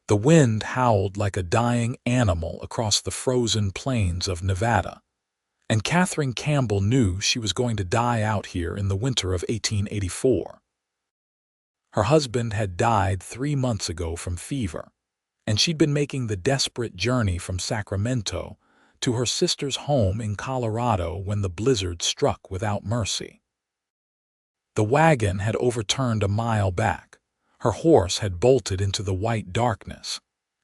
The wind howled like a dying animal across the frozen plains of Nevada, and Katherine Campbell knew she was going to die out here in the winter of 1884. Her husband had died 3 months ago from fever, and she'd been making the desperate journey from Sacramento to her sister's home in Colorado when the blizzard struck without mercy. The wagon had overturned a mile back. Her horse had bolted into the white darkness,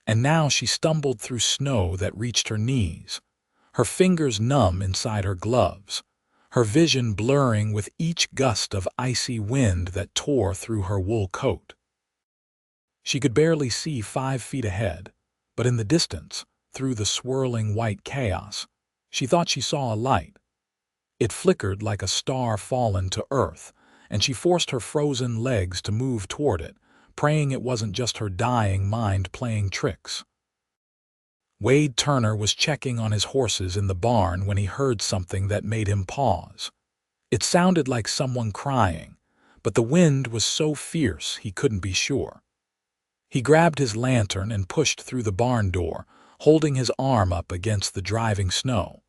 and now she stumbled through snow that reached her knees, her fingers numb inside her gloves, her vision blurring with each gust of icy wind that tore through her wool coat. She could barely see 5 feet ahead, but in the distance, through the swirling white chaos, she thought she saw a light. It flickered like a star fallen to earth, and she forced her frozen legs to move toward it, praying it wasn't just her dying mind playing tricks. Wade Turner was checking on his horses in the barn when he heard something that made him pause. It sounded like someone crying, but the wind was so fierce he couldn't be sure. He grabbed his lantern and pushed through the barn door, holding his arm up against the driving snow.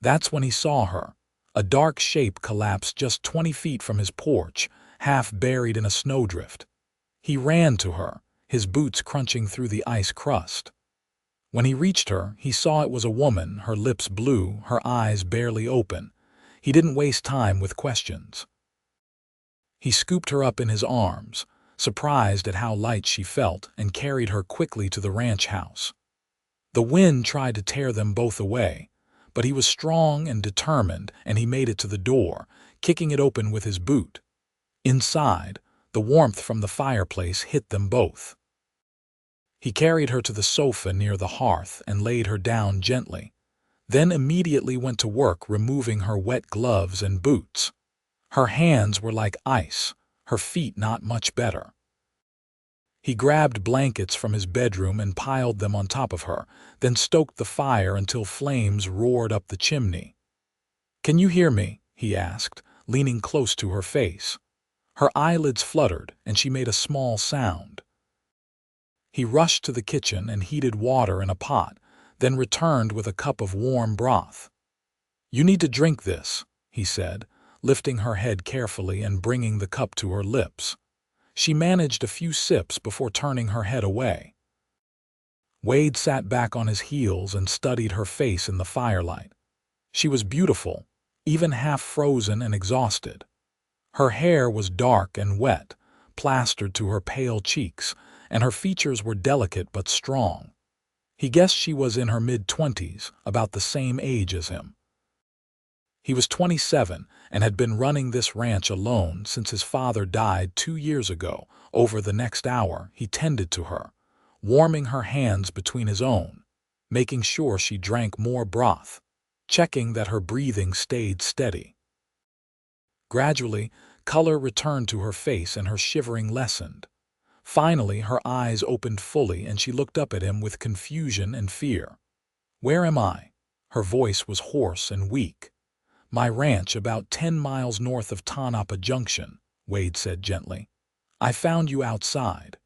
That's when he saw her. A dark shape collapsed just 20 feet from his porch, half buried in a snowdrift. He ran to her, his boots crunching through the ice crust. When he reached her, he saw it was a woman, her lips blue, her eyes barely open. He didn't waste time with questions. He scooped her up in his arms, surprised at how light she felt, and carried her quickly to the ranch house. The wind tried to tear them both away, but he was strong and determined, and he made it to the door, kicking it open with his boot. Inside, the warmth from the fireplace hit them both. He carried her to the sofa near the hearth and laid her down gently, then immediately went to work removing her wet gloves and boots. Her hands were like ice, her feet not much better. He grabbed blankets from his bedroom and piled them on top of her, then stoked the fire until flames roared up the chimney. "Can you hear me?" he asked, leaning close to her face. Her eyelids fluttered, and she made a small sound. He rushed to the kitchen and heated water in a pot, then returned with a cup of warm broth. "You need to drink this," he said, lifting her head carefully and bringing the cup to her lips. She managed a few sips before turning her head away. Wade sat back on his heels and studied her face in the firelight. She was beautiful, even half frozen and exhausted. Her hair was dark and wet, plastered to her pale cheeks, and her features were delicate but strong. He guessed she was in her mid-20s, about the same age as him. He was 27 and had been running this ranch alone since his father died 2 years ago. Over the next hour, he tended to her, warming her hands between his own, making sure she drank more broth, checking that her breathing stayed steady. Gradually, color returned to her face and her shivering lessened. Finally, her eyes opened fully and she looked up at him with confusion and fear. "Where am I?" Her voice was hoarse and weak. "My ranch about 10 miles north of Tonopah Junction," Wade said gently. "I found you outside."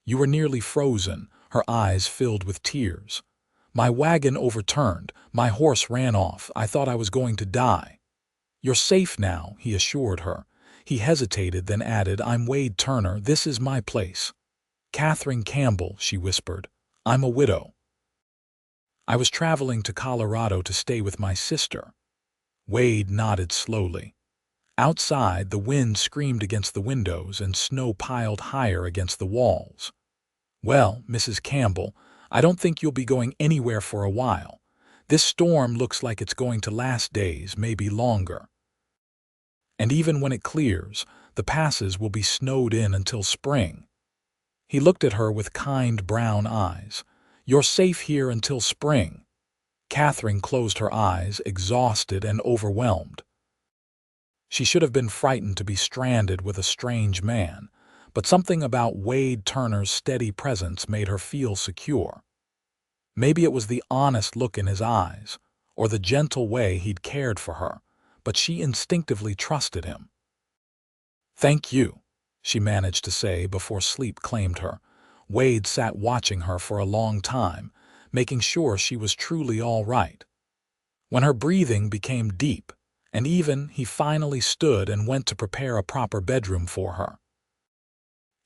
"You were nearly frozen," her eyes filled with tears. "My wagon overturned, my horse ran off, I thought I was going to die." "You're safe now," he assured her. He hesitated, then added, "I'm Wade Turner, this is my place." "Katherine Campbell," she whispered. "I'm a widow. I was traveling to Colorado to stay with my sister." Wade nodded slowly. Outside, the wind screamed against the windows and snow piled higher against the walls. "Well, Mrs. Campbell, I don't think you'll be going anywhere for a while. This storm looks like it's going to last days, maybe longer. And even when it clears, the passes will be snowed in until spring." He looked at her with kind brown eyes. "You're safe here until spring." Katherine closed her eyes, exhausted and overwhelmed. She should have been frightened to be stranded with a strange man, but something about Wade Turner's steady presence made her feel secure. Maybe it was the honest look in his eyes, or the gentle way he'd cared for her, but she instinctively trusted him. "Thank you," she managed to say before sleep claimed her. Wade sat watching her for a long time, making sure she was truly all right. When her breathing became deep, and even, he finally stood and went to prepare a proper bedroom for her.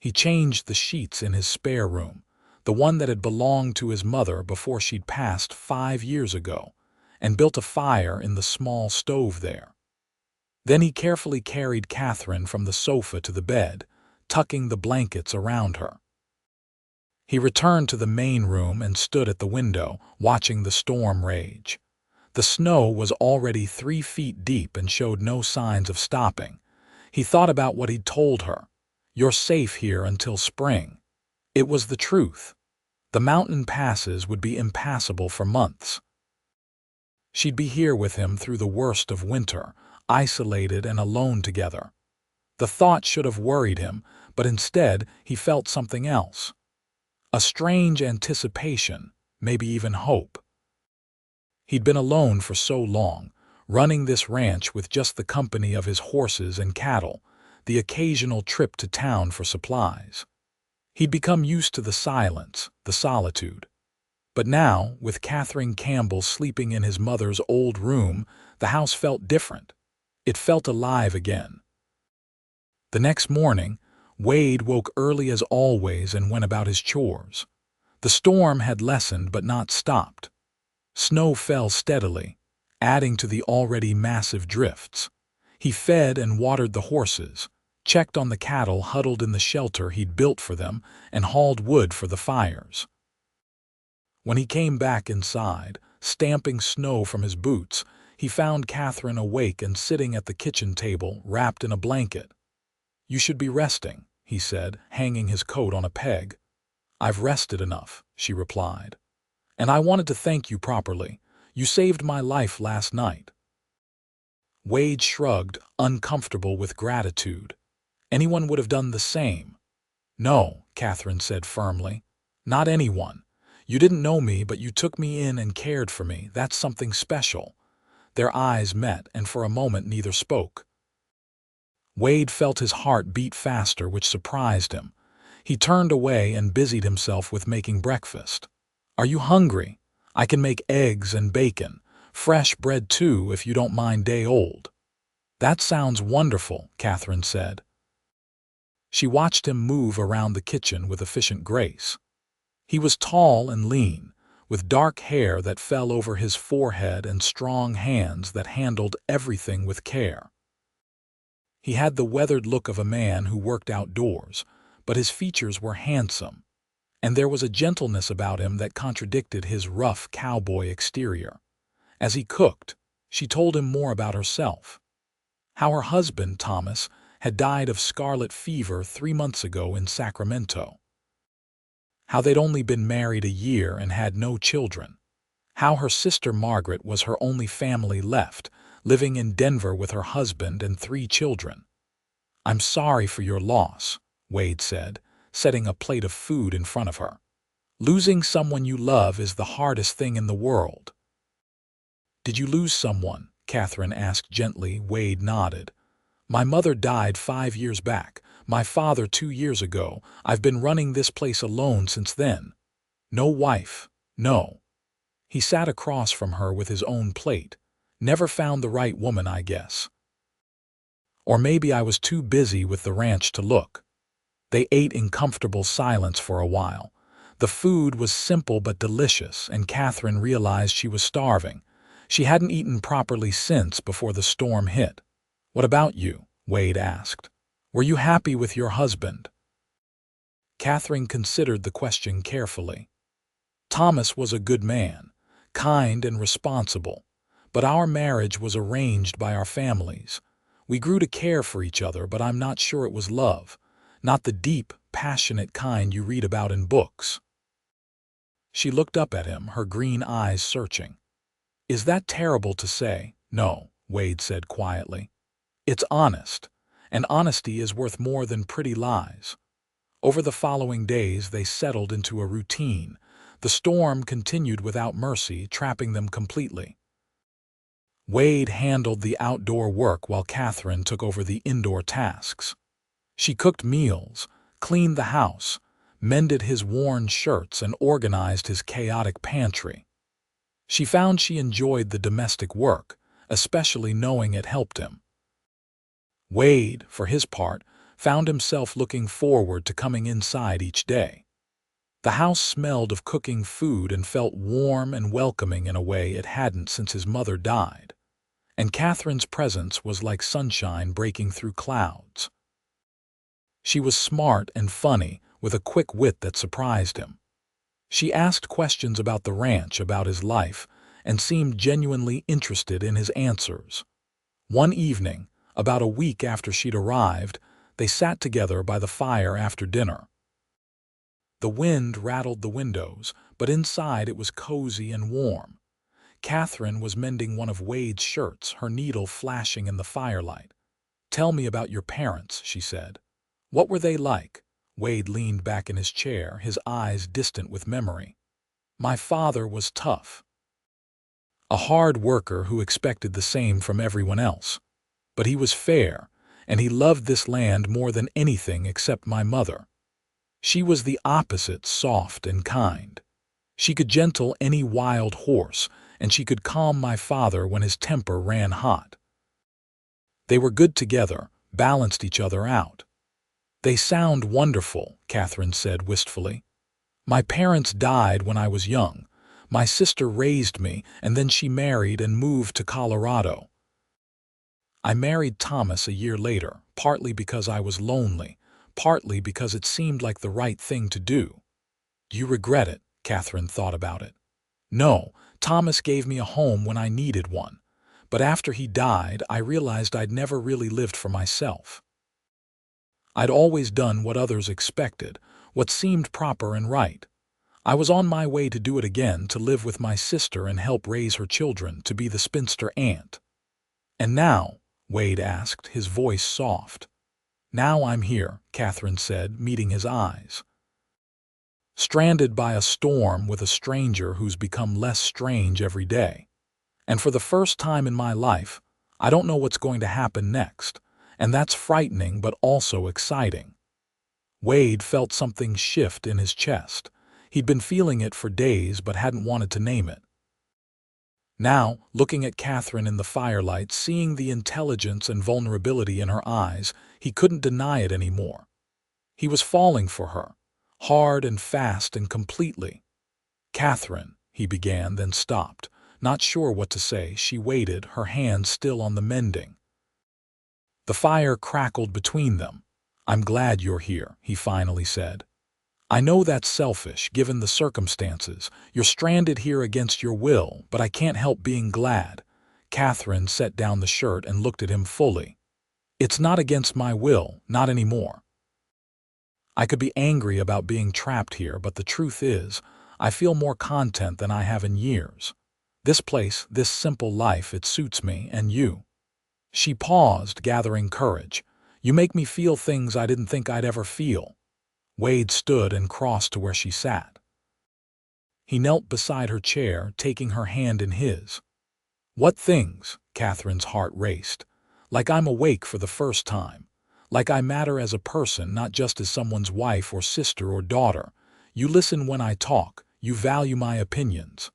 He changed the sheets in his spare room, the one that had belonged to his mother before she'd passed 5 years ago, and built a fire in the small stove there. Then he carefully carried Katherine from the sofa to the bed, tucking the blankets around her. He returned to the main room and stood at the window, watching the storm rage. The snow was already 3 feet deep and showed no signs of stopping. He thought about what he'd told her. "You're safe here until spring." It was the truth. The mountain passes would be impassable for months. She'd be here with him through the worst of winter, isolated and alone together. The thought should have worried him, but instead he felt something else. A strange anticipation, maybe even hope. He'd been alone for so long, running this ranch with just the company of his horses and cattle, the occasional trip to town for supplies. He'd become used to the silence, the solitude. But now, with Katherine Campbell sleeping in his mother's old room, the house felt different. It felt alive again. The next morning, Wade woke early as always and went about his chores. The storm had lessened but not stopped. Snow fell steadily, adding to the already massive drifts. He fed and watered the horses, checked on the cattle huddled in the shelter he'd built for them, and hauled wood for the fires. When he came back inside, stamping snow from his boots, he found Katherine awake and sitting at the kitchen table, wrapped in a blanket. "You should be resting," he said, hanging his coat on a peg. "I've rested enough," she replied. "And I wanted to thank you properly. You saved my life last night." Wade shrugged, uncomfortable with gratitude. Anyone would have done the same. "No," Katherine said firmly. "Not anyone. You didn't know me, but you took me in and cared for me. That's something special." Their eyes met, and for a moment neither spoke. Wade felt his heart beat faster, which surprised him. He turned away and busied himself with making breakfast. "Are you hungry? I can make eggs and bacon. Fresh bread too, if you don't mind day-old." "That sounds wonderful," Katherine said. She watched him move around the kitchen with efficient grace. He was tall and lean, with dark hair that fell over his forehead and strong hands that handled everything with care. He had the weathered look of a man who worked outdoors, but his features were handsome, and there was a gentleness about him that contradicted his rough cowboy exterior. As he cooked, she told him more about herself. How her husband, Thomas, had died of scarlet fever 3 months ago in Sacramento. How they'd only been married a year and had no children. How her sister Margaret was her only family left, living in Denver with her husband and 3 children. "I'm sorry for your loss," Wade said, setting a plate of food in front of her. "Losing someone you love is the hardest thing in the world." "Did you lose someone?" Katherine asked gently. Wade nodded. "My mother died 5 years back. My father 2 years ago. I've been running this place alone since then. No wife, no." He sat across from her with his own plate. "Never found the right woman, I guess. Or maybe I was too busy with the ranch to look." They ate in comfortable silence for a while. The food was simple but delicious, and Katherine realized she was starving. She hadn't eaten properly since before the storm hit. "What about you?" Wade asked. "Were you happy with your husband?" Katherine considered the question carefully. "Thomas was a good man, kind and responsible, but our marriage was arranged by our families. We grew to care for each other, but I'm not sure it was love, not the deep, passionate kind you read about in books." She looked up at him, her green eyes searching. "Is that terrible to say?" "No," Wade said quietly. "It's honest, and honesty is worth more than pretty lies." Over the following days they settled into a routine. The storm continued without mercy, trapping them completely. Wade handled the outdoor work while Katherine took over the indoor tasks. She cooked meals, cleaned the house, mended his worn shirts, and organized his chaotic pantry. She found she enjoyed the domestic work, especially knowing it helped him. Wade, for his part, found himself looking forward to coming inside each day. The house smelled of cooking food and felt warm and welcoming in a way it hadn't since his mother died. And Catherine's presence was like sunshine breaking through clouds. She was smart and funny, with a quick wit that surprised him. She asked questions about the ranch, about his life, and seemed genuinely interested in his answers. One evening, about a week after she'd arrived, they sat together by the fire after dinner. The wind rattled the windows, but inside it was cozy and warm. Katherine was mending one of Wade's shirts, her needle flashing in the firelight. "Tell me about your parents," she said. "What were they like?" Wade leaned back in his chair, his eyes distant with memory. "My father was tough. A hard worker who expected the same from everyone else. But he was fair, and he loved this land more than anything except my mother. She was the opposite, soft and kind. She could gentle any wild horse, and she could calm my father when his temper ran hot. They were good together, balanced each other out." "They sound wonderful," Katherine said wistfully. "My parents died when I was young. My sister raised me, and then she married and moved to Colorado. I married Thomas a year later, partly because I was lonely, partly because it seemed like the right thing to do." "Do you regret it?" Katherine thought about it. "No, Thomas gave me a home when I needed one. But after he died, I realized I'd never really lived for myself. I'd always done what others expected, what seemed proper and right. I was on my way to do it again, to live with my sister and help raise her children, to be the spinster aunt." "And now?" Wade asked, his voice soft. "Now I'm here," Katherine said, meeting his eyes. "Stranded by a storm with a stranger who's become less strange every day. And for the first time in my life, I don't know what's going to happen next, and that's frightening but also exciting." Wade felt something shift in his chest. He'd been feeling it for days but hadn't wanted to name it. Now, looking at Katherine in the firelight, seeing the intelligence and vulnerability in her eyes, he couldn't deny it anymore. He was falling for her, hard and fast and completely. "Katherine," he began, then stopped. Not sure what to say, she waited, her hand still on the mending. The fire crackled between them. "I'm glad you're here," he finally said. "I know that's selfish, given the circumstances. You're stranded here against your will, but I can't help being glad." Katherine set down the shirt and looked at him fully. "It's not against my will, not anymore. I could be angry about being trapped here, but the truth is, I feel more content than I have in years. This place, this simple life, it suits me, and you." She paused, gathering courage. "You make me feel things I didn't think I'd ever feel." Wade stood and crossed to where she sat. He knelt beside her chair, taking her hand in his. "What things?" Katherine's heart raced. "Like I'm awake for the first time. Like I matter as a person, not just as someone's wife or sister or daughter. You listen when I talk. You value my opinions.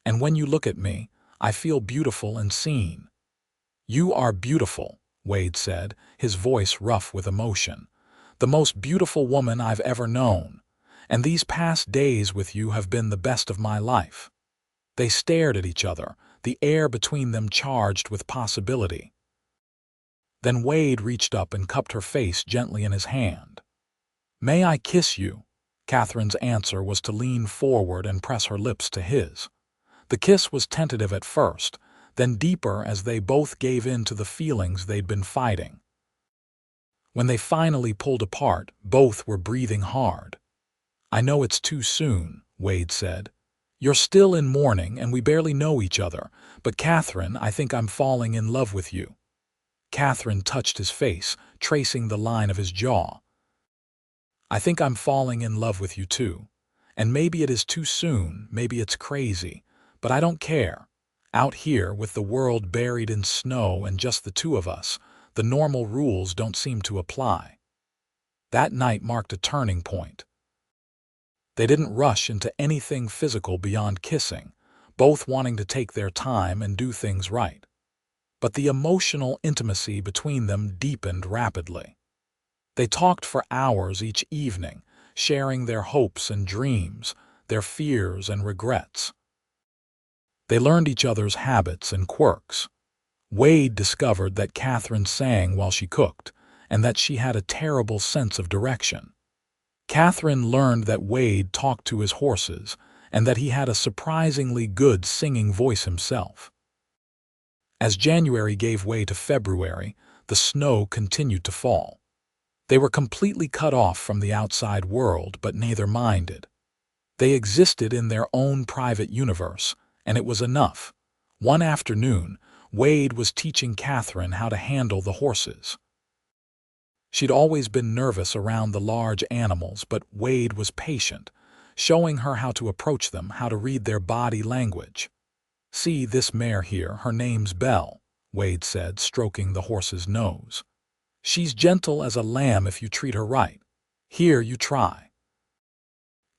And when you look at me, I feel beautiful and seen." "You are beautiful," Wade said, his voice rough with emotion. "The most beautiful woman I've ever known. And these past days with you have been the best of my life." They stared at each other, the air between them charged with possibility. Then Wade reached up and cupped her face gently in his hand. "May I kiss you?" Katherine's answer was to lean forward and press her lips to his. The kiss was tentative at first, then deeper as they both gave in to the feelings they'd been fighting. When they finally pulled apart, both were breathing hard. "I know it's too soon," Wade said. "You're still in mourning and we barely know each other, but Katherine, I think I'm falling in love with you." Katherine touched his face, tracing the line of his jaw. "I think I'm falling in love with you too. And maybe it is too soon, maybe it's crazy, but I don't care. Out here, with the world buried in snow and just the two of us, the normal rules don't seem to apply." That night marked a turning point. They didn't rush into anything physical beyond kissing, both wanting to take their time and do things right. But the emotional intimacy between them deepened rapidly. They talked for hours each evening, sharing their hopes and dreams, their fears and regrets. They learned each other's habits and quirks. Wade discovered that Katherine sang while she cooked, and that she had a terrible sense of direction. Katherine learned that Wade talked to his horses, and that he had a surprisingly good singing voice himself. As January gave way to February, the snow continued to fall. They were completely cut off from the outside world, but neither minded. They existed in their own private universe, and it was enough. One afternoon, Wade was teaching Katherine how to handle the horses. She'd always been nervous around the large animals, but Wade was patient, showing her how to approach them, how to read their body language. "See this mare here, her name's Belle," Wade said, stroking the horse's nose. "She's gentle as a lamb if you treat her right. Here, you try."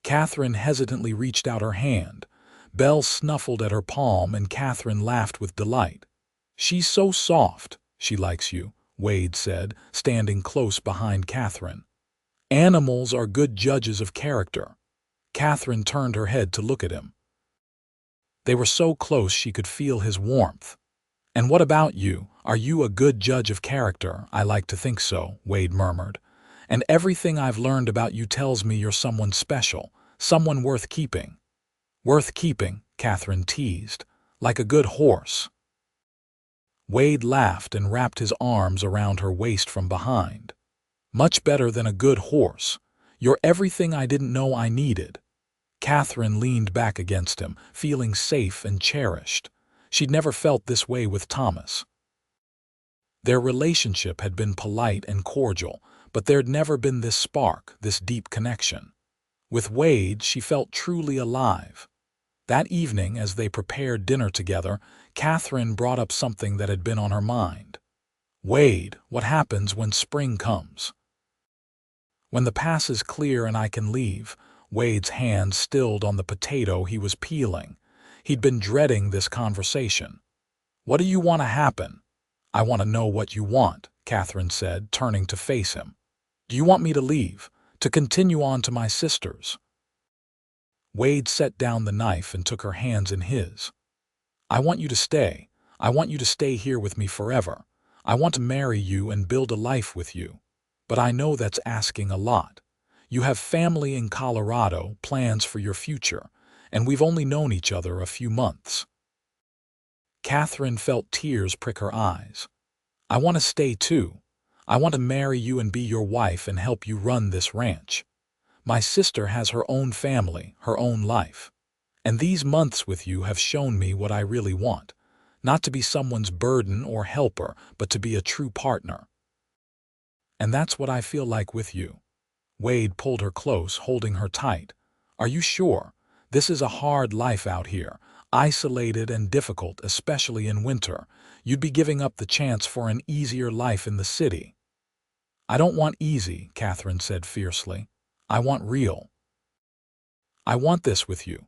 Katherine hesitantly reached out her hand. Belle snuffled at her palm, and Katherine laughed with delight. "She's so soft. She likes you," Wade said, standing close behind Katherine. "Animals are good judges of character." Katherine turned her head to look at him. They were so close she could feel his warmth. "And what about you? Are you a good judge of character?" "I like to think so," Wade murmured. "And everything I've learned about you tells me you're someone special, someone worth keeping." "Worth keeping," Katherine teased, "like a good horse." Wade laughed and wrapped his arms around her waist from behind. "Much better than a good horse. You're everything I didn't know I needed." Katherine leaned back against him, feeling safe and cherished. She'd never felt this way with Thomas. Their relationship had been polite and cordial, but there'd never been this spark, this deep connection. With Wade, she felt truly alive. That evening, as they prepared dinner together, Katherine brought up something that had been on her mind. "Wade, what happens when spring comes?" "When the pass is clear and I can leave." Wade's hand stilled on the potato he was peeling. He'd been dreading this conversation. "What do you want to happen?" "I want to know what you want," Katherine said, turning to face him. "Do you want me to leave, to continue on to my sister's?" Wade set down the knife and took her hands in his. "I want you to stay. I want you to stay here with me forever. I want to marry you and build a life with you. But I know that's asking a lot. You have family in Colorado, plans for your future, and we've only known each other a few months." Katherine felt tears prick her eyes. "I want to stay too. I want to marry you and be your wife and help you run this ranch. My sister has her own family, her own life. And these months with you have shown me what I really want. Not to be someone's burden or helper, but to be a true partner. And that's what I feel like with you." Wade pulled her close, holding her tight. "Are you sure? This is a hard life out here, isolated and difficult, especially in winter. You'd be giving up the chance for an easier life in the city." "I don't want easy," Katherine said fiercely. "I want real. I want this with you."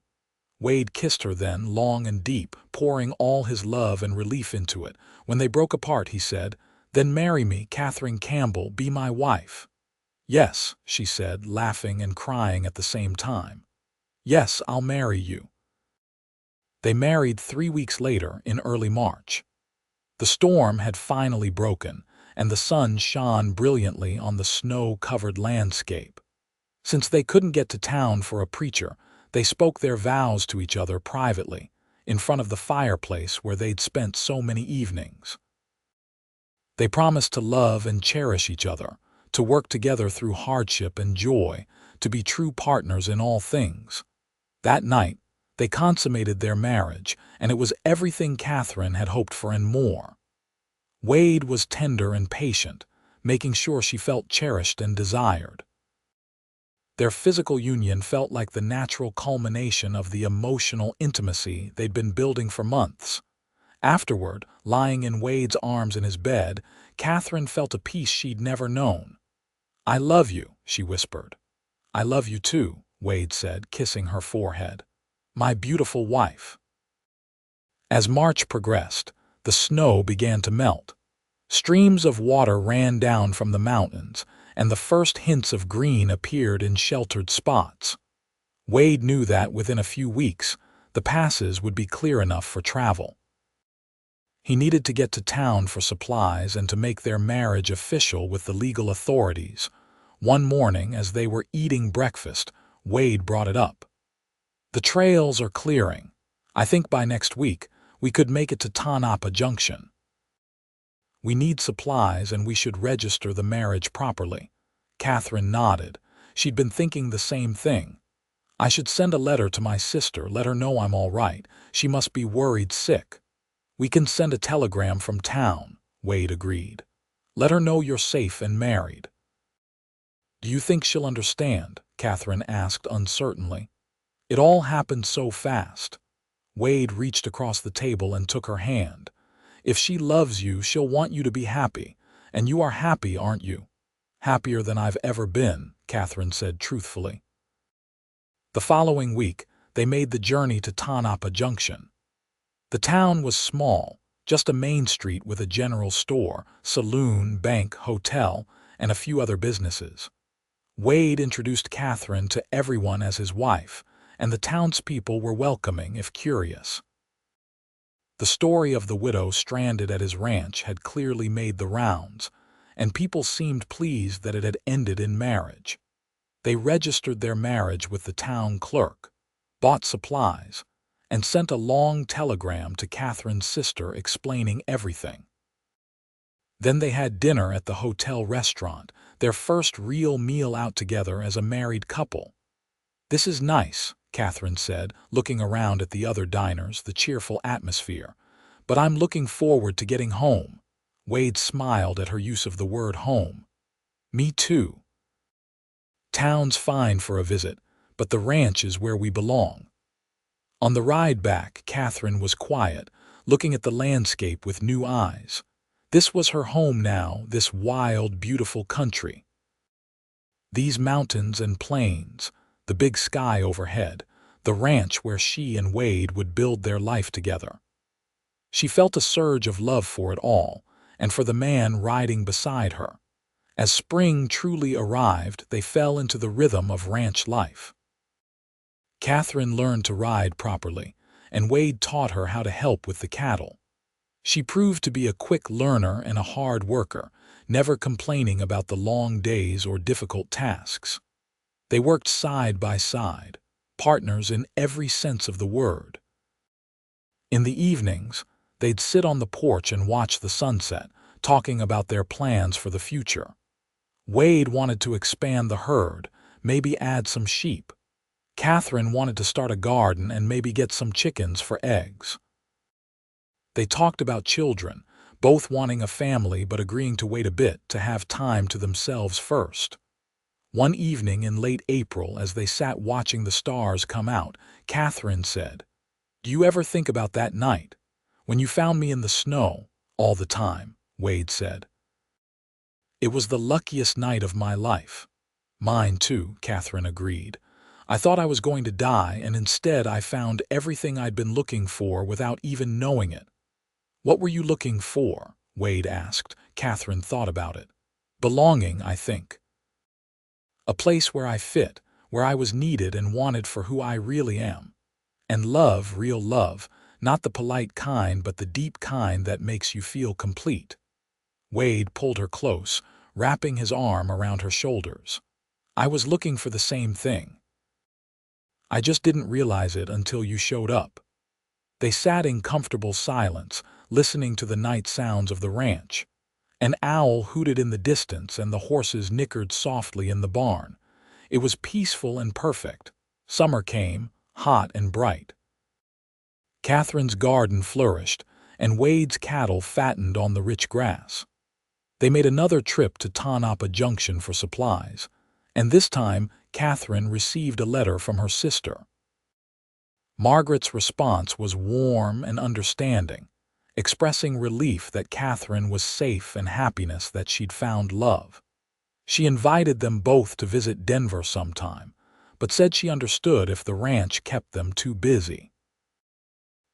Wade kissed her then, long and deep, pouring all his love and relief into it. When they broke apart, he said, "Then marry me, Katherine Campbell, be my wife." "Yes," she said, laughing and crying at the same time. "Yes, I'll marry you." They married 3 weeks later, in early March. The storm had finally broken, and the sun shone brilliantly on the snow-covered landscape. Since they couldn't get to town for a preacher, they spoke their vows to each other privately, in front of the fireplace where they'd spent so many evenings. They promised to love and cherish each other, to work together through hardship and joy, to be true partners in all things. That night, they consummated their marriage, and it was everything Katherine had hoped for and more. Wade was tender and patient, making sure she felt cherished and desired. Their physical union felt like the natural culmination of the emotional intimacy they'd been building for months. Afterward, lying in Wade's arms in his bed, Katherine felt a peace she'd never known. "I love you," she whispered. "I love you too," Wade said, kissing her forehead. "My beautiful wife." As March progressed, the snow began to melt. Streams of water ran down from the mountains, and the first hints of green appeared in sheltered spots. Wade knew that within a few weeks, the passes would be clear enough for travel. He needed to get to town for supplies and to make their marriage official with the legal authorities. One morning, as they were eating breakfast, Wade brought it up. "The trails are clearing. I think by next week, we could make it to Tonopah Junction. We need supplies and we should register the marriage properly." Katherine nodded. She'd been thinking the same thing. "I should send a letter to my sister, let her know I'm all right. She must be worried sick." "We can send a telegram from town," Wade agreed. "Let her know you're safe and married." "Do you think she'll understand?" Katherine asked uncertainly. It all happened so fast. Wade reached across the table and took her hand. "If she loves you, she'll want you to be happy. And you are happy, aren't you?" "Happier than I've ever been," Katherine said truthfully. The following week, they made the journey to Tonopah Junction. The town was small, just a main street with a general store, saloon, bank, hotel, and a few other businesses. Wade introduced Katherine to everyone as his wife, and the townspeople were welcoming if curious. The story of the widow stranded at his ranch had clearly made the rounds, and people seemed pleased that it had ended in marriage. They registered their marriage with the town clerk, bought supplies, and sent a long telegram to Katherine's sister explaining everything. Then they had dinner at the hotel restaurant, their first real meal out together as a married couple. "This is nice," Katherine said, looking around at the other diners, the cheerful atmosphere. "But I'm looking forward to getting home." Wade smiled at her use of the word home. "Me too. Town's fine for a visit, but the ranch is where we belong." On the ride back, Katherine was quiet, looking at the landscape with new eyes. This was her home now, this wild, beautiful country. These mountains and plains, the big sky overhead, the ranch where she and Wade would build their life together. She felt a surge of love for it all, and for the man riding beside her. As spring truly arrived, they fell into the rhythm of ranch life. Katherine learned to ride properly, and Wade taught her how to help with the cattle. She proved to be a quick learner and a hard worker, never complaining about the long days or difficult tasks. They worked side by side, partners in every sense of the word. In the evenings, they'd sit on the porch and watch the sunset, talking about their plans for the future. Wade wanted to expand the herd, maybe add some sheep. Katherine wanted to start a garden and maybe get some chickens for eggs. They talked about children, both wanting a family but agreeing to wait a bit to have time to themselves first. One evening in late April, as they sat watching the stars come out, Katherine said, "Do you ever think about that night, when you found me in the snow, all the time?" Wade said. "It was the luckiest night of my life." "Mine too," Katherine agreed. "I thought I was going to die, and instead I found everything I'd been looking for without even knowing it." "What were you looking for?" Wade asked. Katherine thought about it. "Belonging, I think. A place where I fit, where I was needed and wanted for who I really am. And love, real love, not the polite kind but the deep kind that makes you feel complete." Wade pulled her close, wrapping his arm around her shoulders. "I was looking for the same thing. I just didn't realize it until you showed up." They sat in comfortable silence, listening to the night sounds of the ranch. An owl hooted in the distance and the horses nickered softly in the barn. It was peaceful and perfect. Summer came, hot and bright. Katherine's garden flourished, and Wade's cattle fattened on the rich grass. They made another trip to Tonopah Junction for supplies, and this time Katherine received a letter from her sister. Margaret's response was warm and understanding, expressing relief that Katherine was safe and happiness that she'd found love. She invited them both to visit Denver sometime, but said she understood if the ranch kept them too busy.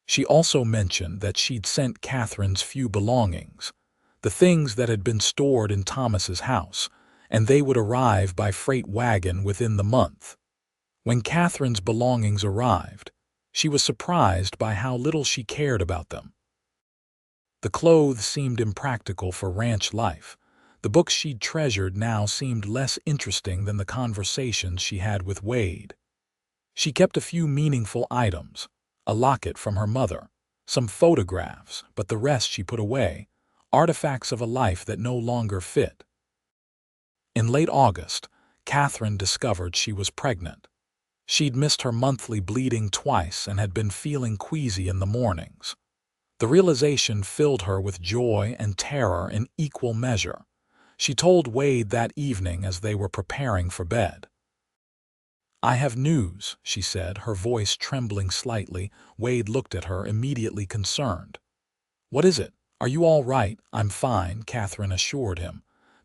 She also mentioned that she'd sent Catherine's few belongings, the things that had been stored in Thomas's house, and they would arrive by freight wagon within the month. When Catherine's belongings arrived, she was surprised by how little she cared about them. The clothes seemed impractical for ranch life. The books she'd treasured now seemed less interesting than the conversations she had with Wade. She kept a few meaningful items, a locket from her mother, some photographs, but the rest she put away, artifacts of a life that no longer fit. In late August, Katherine discovered she was pregnant. She'd missed her monthly bleeding twice and had been feeling queasy in the mornings. The realization filled her with joy and terror in equal measure. She told Wade that evening as they were preparing for bed. "I have news," she said, her voice trembling slightly. Wade looked at her, immediately concerned. "What is it? Are you all right?" "I'm fine," Katherine assured him.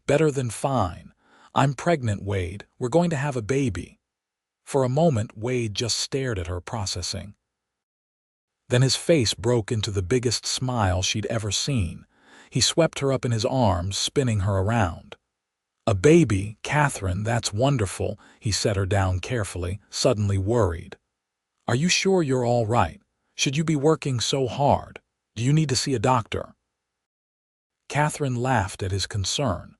"Better than fine. I'm pregnant, Wade. We're going to have a baby." For a moment, Wade just stared at her, processing. Then his face broke into the biggest smile she'd ever seen. He swept her up in his arms, spinning her around. "A baby, Katherine, that's wonderful," he set her down carefully, suddenly worried. "Are you sure you're all right? Should you be working so hard? Do you need to see a doctor?" Katherine laughed at his concern.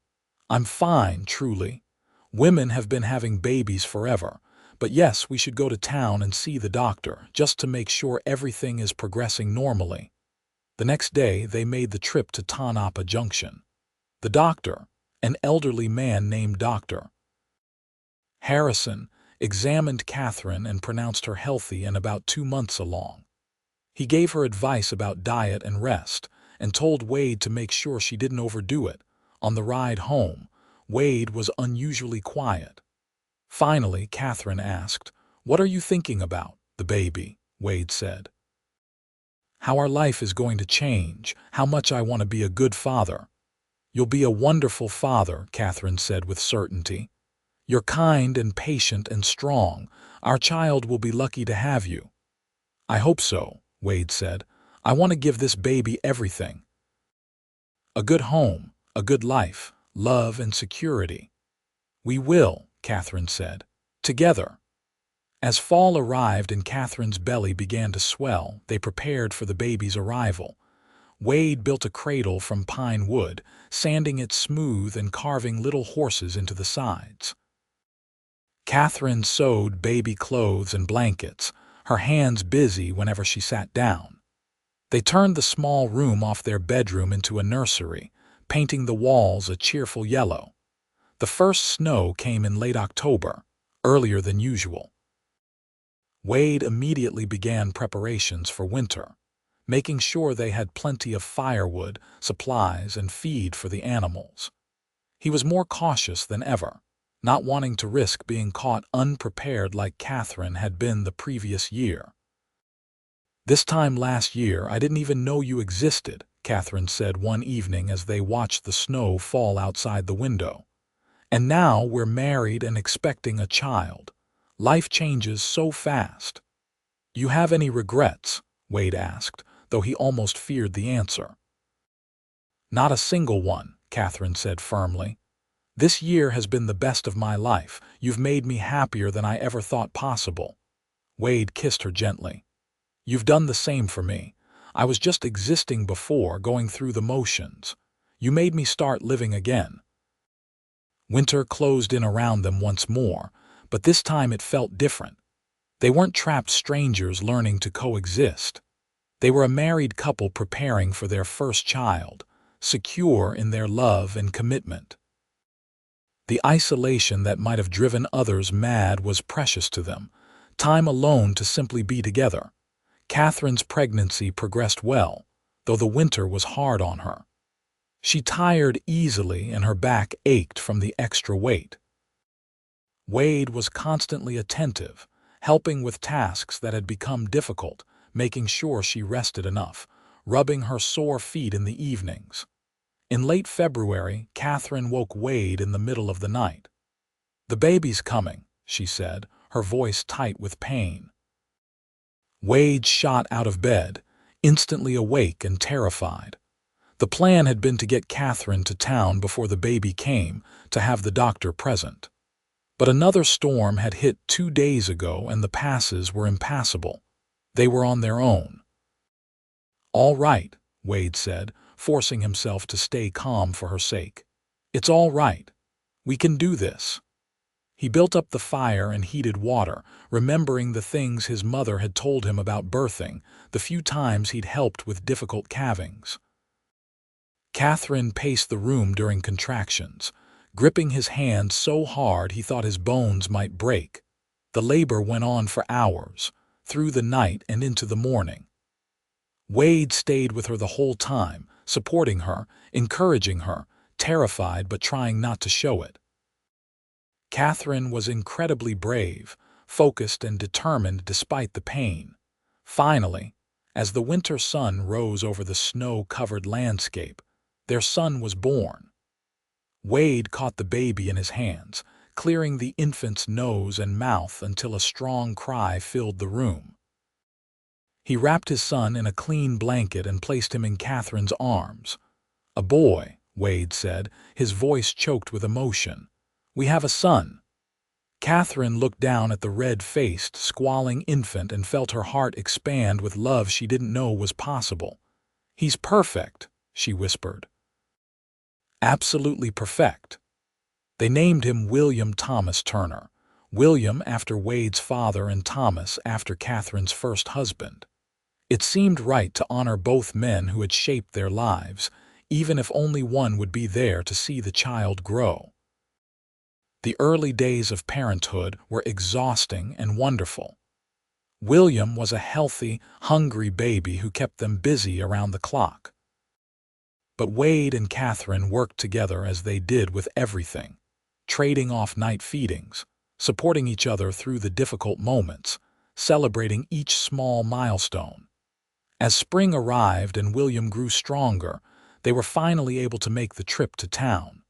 "I'm fine, truly. Women have been having babies forever. But yes, we should go to town and see the doctor, just to make sure everything is progressing normally." The next day, they made the trip to Tonopah Junction. The doctor, an elderly man named Dr. Harrison, examined Katherine and pronounced her healthy and about 2 months along. He gave her advice about diet and rest, and told Wade to make sure she didn't overdo it. On the ride home, Wade was unusually quiet. Finally, Katherine asked, "What are you thinking about?" "The baby," Wade said. "How our life is going to change, how much I want to be a good father." "You'll be a wonderful father," Katherine said with certainty. "You're kind and patient and strong. Our child will be lucky to have you." "I hope so," Wade said. "I want to give this baby everything. A good home, a good life, love and security." "We will," Katherine said. "Together." As fall arrived and Katherine's belly began to swell, they prepared for the baby's arrival. Wade built a cradle from pine wood, sanding it smooth and carving little horses into the sides. Katherine sewed baby clothes and blankets, her hands busy whenever she sat down. They turned the small room off their bedroom into a nursery, painting the walls a cheerful yellow. The first snow came in late October, earlier than usual. Wade immediately began preparations for winter, making sure they had plenty of firewood, supplies, and feed for the animals. He was more cautious than ever, not wanting to risk being caught unprepared like Katherine had been the previous year. "This time last year, I didn't even know you existed," Katherine said one evening as they watched the snow fall outside the window. "And now we're married and expecting a child. Life changes so fast." "You have any regrets?" Wade asked, though he almost feared the answer. "Not a single one," Katherine said firmly. "This year has been the best of my life. You've made me happier than I ever thought possible." Wade kissed her gently. "You've done the same for me. I was just existing before, going through the motions. You made me start living again." Winter closed in around them once more, but this time it felt different. They weren't trapped strangers learning to coexist. They were a married couple preparing for their first child, secure in their love and commitment. The isolation that might have driven others mad was precious to them, time alone to simply be together. Katherine's pregnancy progressed well, though the winter was hard on her. She tired easily and her back ached from the extra weight. Wade was constantly attentive, helping with tasks that had become difficult, making sure she rested enough, rubbing her sore feet in the evenings. In late February, Katherine woke Wade in the middle of the night. "The baby's coming," she said, her voice tight with pain. Wade shot out of bed, instantly awake and terrified. The plan had been to get Katherine to town before the baby came, to have the doctor present. But another storm had hit 2 days ago and the passes were impassable. They were on their own. "All right," Wade said, forcing himself to stay calm for her sake. "It's all right. We can do this." He built up the fire and heated water, remembering the things his mother had told him about birthing, the few times he'd helped with difficult calvings. Katherine paced the room during contractions, gripping his hand so hard he thought his bones might break. The labor went on for hours, through the night and into the morning. Wade stayed with her the whole time, supporting her, encouraging her, terrified but trying not to show it. Katherine was incredibly brave, focused and determined despite the pain. Finally, as the winter sun rose over the snow-covered landscape, their son was born. Wade caught the baby in his hands, clearing the infant's nose and mouth until a strong cry filled the room. He wrapped his son in a clean blanket and placed him in Katherine's arms. "A boy," Wade said, his voice choked with emotion. "We have a son." Katherine looked down at the red-faced, squalling infant and felt her heart expand with love she didn't know was possible. "He's perfect," she whispered. "Absolutely perfect." They named him William Thomas Turner, William after Wade's father and Thomas after Katherine's first husband. It seemed right to honor both men who had shaped their lives, even if only one would be there to see the child grow. The early days of parenthood were exhausting and wonderful. William was a healthy, hungry baby who kept them busy around the clock. But Wade and Katherine worked together as they did with everything, trading off night feedings, supporting each other through the difficult moments, celebrating each small milestone. As spring arrived and William grew stronger, they were finally able to make the trip to town.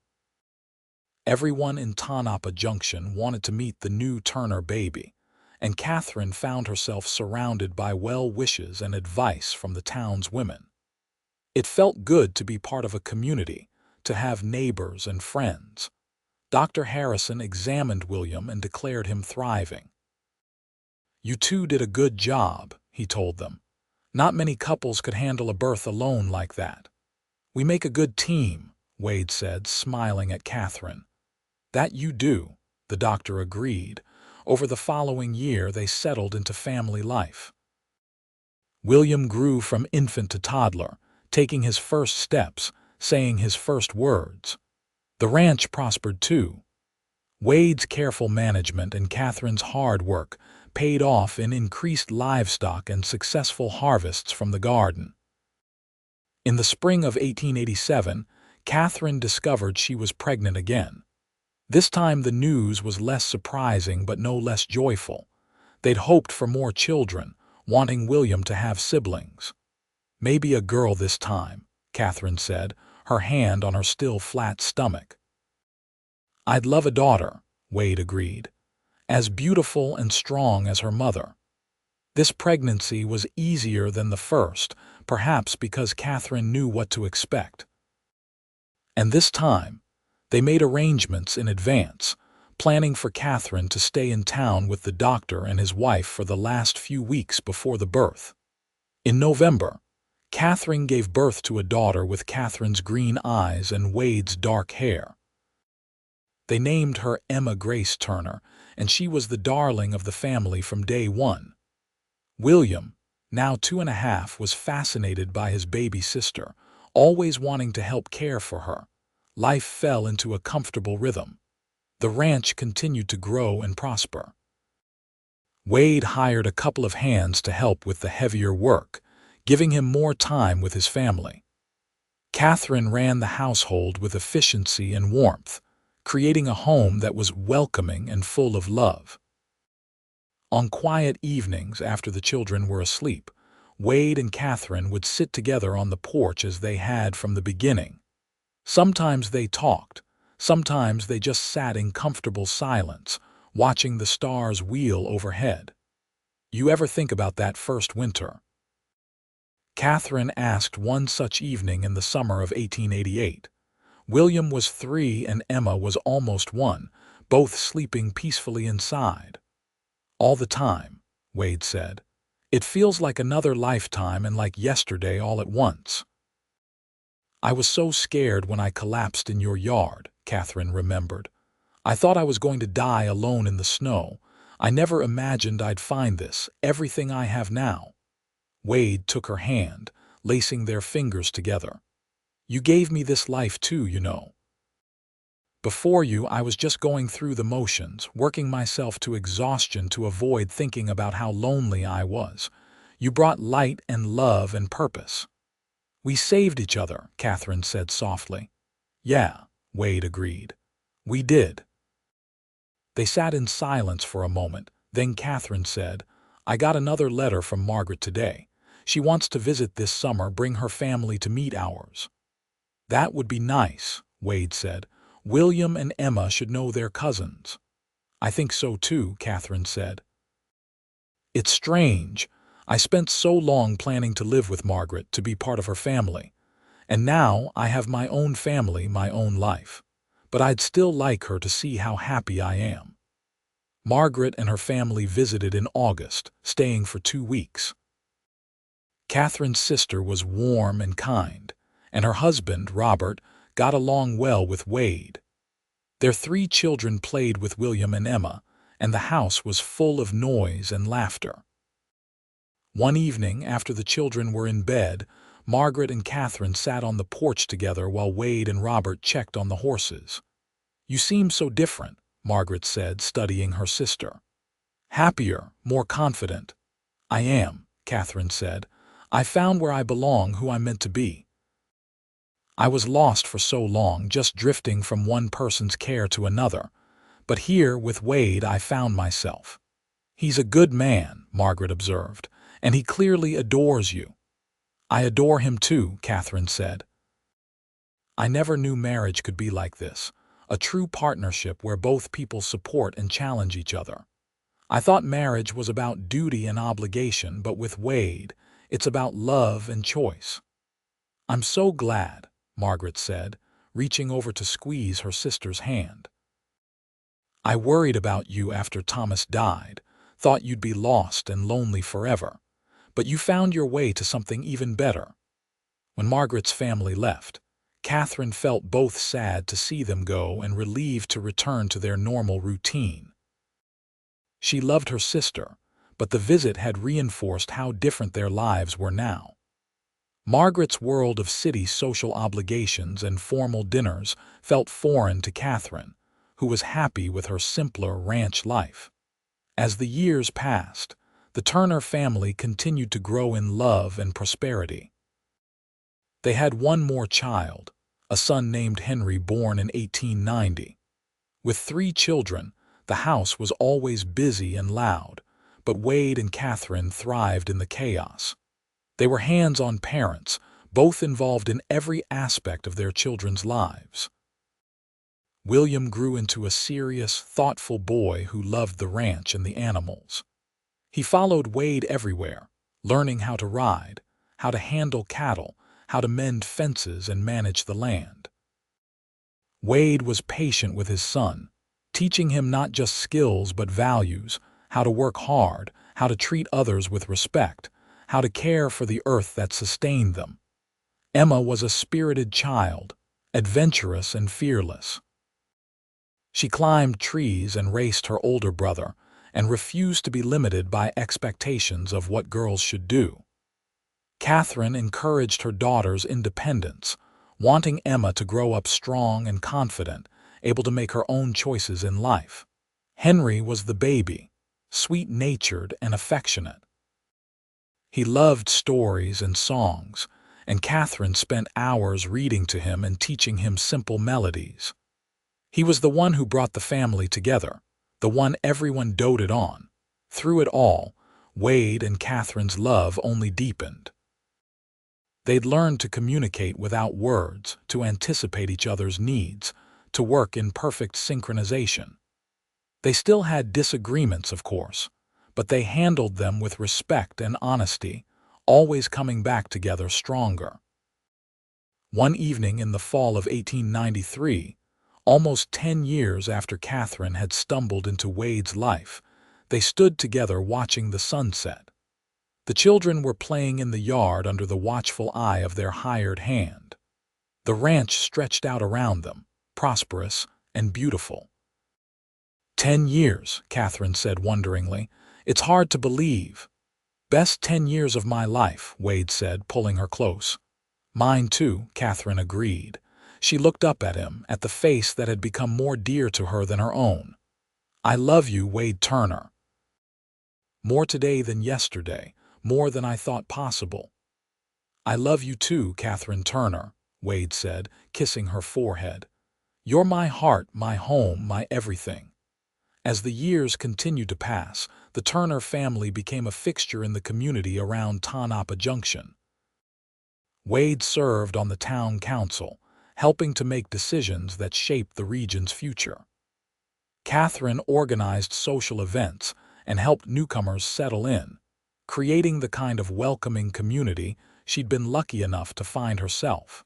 Everyone in Tonopah Junction wanted to meet the new Turner baby, and Katherine found herself surrounded by well wishes and advice from the town's women. It felt good to be part of a community, to have neighbors and friends. Dr. Harrison examined William and declared him thriving. "You two did a good job," he told them. "Not many couples could handle a birth alone like that." "We make a good team," Wade said, smiling at Katherine. "That you do," the doctor agreed. Over the following year, they settled into family life. William grew from infant to toddler, taking his first steps, saying his first words. The ranch prospered too. Wade's careful management and Katherine's hard work paid off in increased livestock and successful harvests from the garden. In the spring of 1887, Katherine discovered she was pregnant again. This time the news was less surprising but no less joyful. They'd hoped for more children, wanting William to have siblings. "Maybe a girl this time," Katherine said, her hand on her still flat stomach. "I'd love a daughter," Wade agreed, "as beautiful and strong as her mother." This pregnancy was easier than the first, perhaps because Katherine knew what to expect. And this time, they made arrangements in advance, planning for Katherine to stay in town with the doctor and his wife for the last few weeks before the birth. In November, Katherine gave birth to a daughter with Katherine's green eyes and Wade's dark hair. They named her Emma Grace Turner, and she was the darling of the family from day one. William, now 2.5, was fascinated by his baby sister, always wanting to help care for her. Life fell into a comfortable rhythm. The ranch continued to grow and prosper. Wade hired a couple of hands to help with the heavier work, giving him more time with his family. Katherine ran the household with efficiency and warmth, creating a home that was welcoming and full of love. On quiet evenings after the children were asleep, Wade and Katherine would sit together on the porch as they had from the beginning. Sometimes they talked, sometimes they just sat in comfortable silence, watching the stars wheel overhead. You ever think about that first winter? Katherine asked one such evening in the summer of 1888. William was 3 and Emma was almost 1, both sleeping peacefully inside. All the time, Wade said. It feels like another lifetime and like yesterday all at once. I was so scared when I collapsed in your yard, Katherine remembered. I thought I was going to die alone in the snow. I never imagined I'd find this, everything I have now. Wade took her hand, lacing their fingers together. You gave me this life too, you know. Before you, I was just going through the motions, working myself to exhaustion to avoid thinking about how lonely I was. You brought light and love and purpose. We saved each other, Katherine said softly. Yeah, Wade agreed. We did. They sat in silence for a moment. Then Katherine said, I got another letter from Margaret today. She wants to visit this summer, bring her family to meet ours. That would be nice, Wade said. William and Emma should know their cousins. I think so too, Katherine said. It's strange. I spent so long planning to live with Margaret, to be part of her family. And now I have my own family, my own life. But I'd still like her to see how happy I am. Margaret and her family visited in August, staying for 2 weeks. Katherine's sister was warm and kind, and her husband, Robert, got along well with Wade. Their 3 children played with William and Emma, and the house was full of noise and laughter. One evening, after the children were in bed, Margaret and Katherine sat on the porch together while Wade and Robert checked on the horses. You seem so different, Margaret said, studying her sister. Happier, more confident. I am, Katherine said. I found where I belong, who I'm meant to be. I was lost for so long, just drifting from one person's care to another. But here, with Wade, I found myself. He's a good man, Margaret observed, and he clearly adores you. I adore him too, Katherine said. I never knew marriage could be like this, a true partnership where both people support and challenge each other. I thought marriage was about duty and obligation, but with Wade, it's about love and choice. I'm so glad, Margaret said, reaching over to squeeze her sister's hand. I worried about you after Thomas died, thought you'd be lost and lonely forever. But you found your way to something even better. When Margaret's family left, Katherine felt both sad to see them go and relieved to return to their normal routine. She loved her sister, but the visit had reinforced how different their lives were now. Margaret's world of city social obligations and formal dinners felt foreign to Katherine, who was happy with her simpler ranch life. As the years passed, the Turner family continued to grow in love and prosperity. They had one more child, a son named Henry, born in 1890. With 3 children, the house was always busy and loud, but Wade and Katherine thrived in the chaos. They were hands-on parents, both involved in every aspect of their children's lives. William grew into a serious, thoughtful boy who loved the ranch and the animals. He followed Wade everywhere, learning how to ride, how to handle cattle, how to mend fences and manage the land. Wade was patient with his son, teaching him not just skills but values, how to work hard, how to treat others with respect, how to care for the earth that sustained them. Emma was a spirited child, adventurous and fearless. She climbed trees and raced her older brother, and refused to be limited by expectations of what girls should do. Katherine encouraged her daughter's independence, wanting Emma to grow up strong and confident, able to make her own choices in life. Henry was the baby, sweet-natured and affectionate. He loved stories and songs, and Katherine spent hours reading to him and teaching him simple melodies. He was the one who brought the family together, the one everyone doted on. Through it all, Wade and Katherine's love only deepened. They'd learned to communicate without words, to anticipate each other's needs, to work in perfect synchronization. They still had disagreements, of course, but they handled them with respect and honesty, always coming back together stronger. One evening in the fall of 1893, almost 10 years after Katherine had stumbled into Wade's life, they stood together watching the sunset. The children were playing in the yard under the watchful eye of their hired hand. The ranch stretched out around them, prosperous and beautiful. 10 years, Katherine said wonderingly. It's hard to believe. Best 10 years of my life, Wade said, pulling her close. Mine too, Katherine agreed. She looked up at him, at the face that had become more dear to her than her own. I love you, Wade Turner. More today than yesterday, more than I thought possible. I love you too, Katherine Turner, Wade said, kissing her forehead. You're my heart, my home, my everything. As the years continued to pass, the Turner family became a fixture in the community around Tonopah Junction. Wade served on the town council, helping to make decisions that shaped the region's future. Katherine organized social events and helped newcomers settle in, creating the kind of welcoming community she'd been lucky enough to find herself.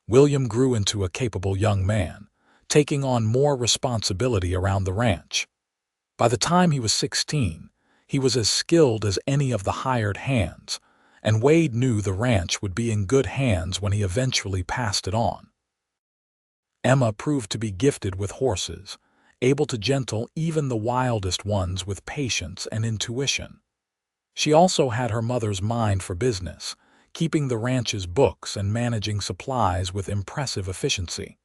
William grew into a capable young man, taking on more responsibility around the ranch. By the time he was 16, he was as skilled as any of the hired hands, and Wade knew the ranch would be in good hands when he eventually passed it on. Emma proved to be gifted with horses, able to gentle even the wildest ones with patience and intuition. She also had her mother's mind for business, keeping the ranch's books and managing supplies with impressive efficiency.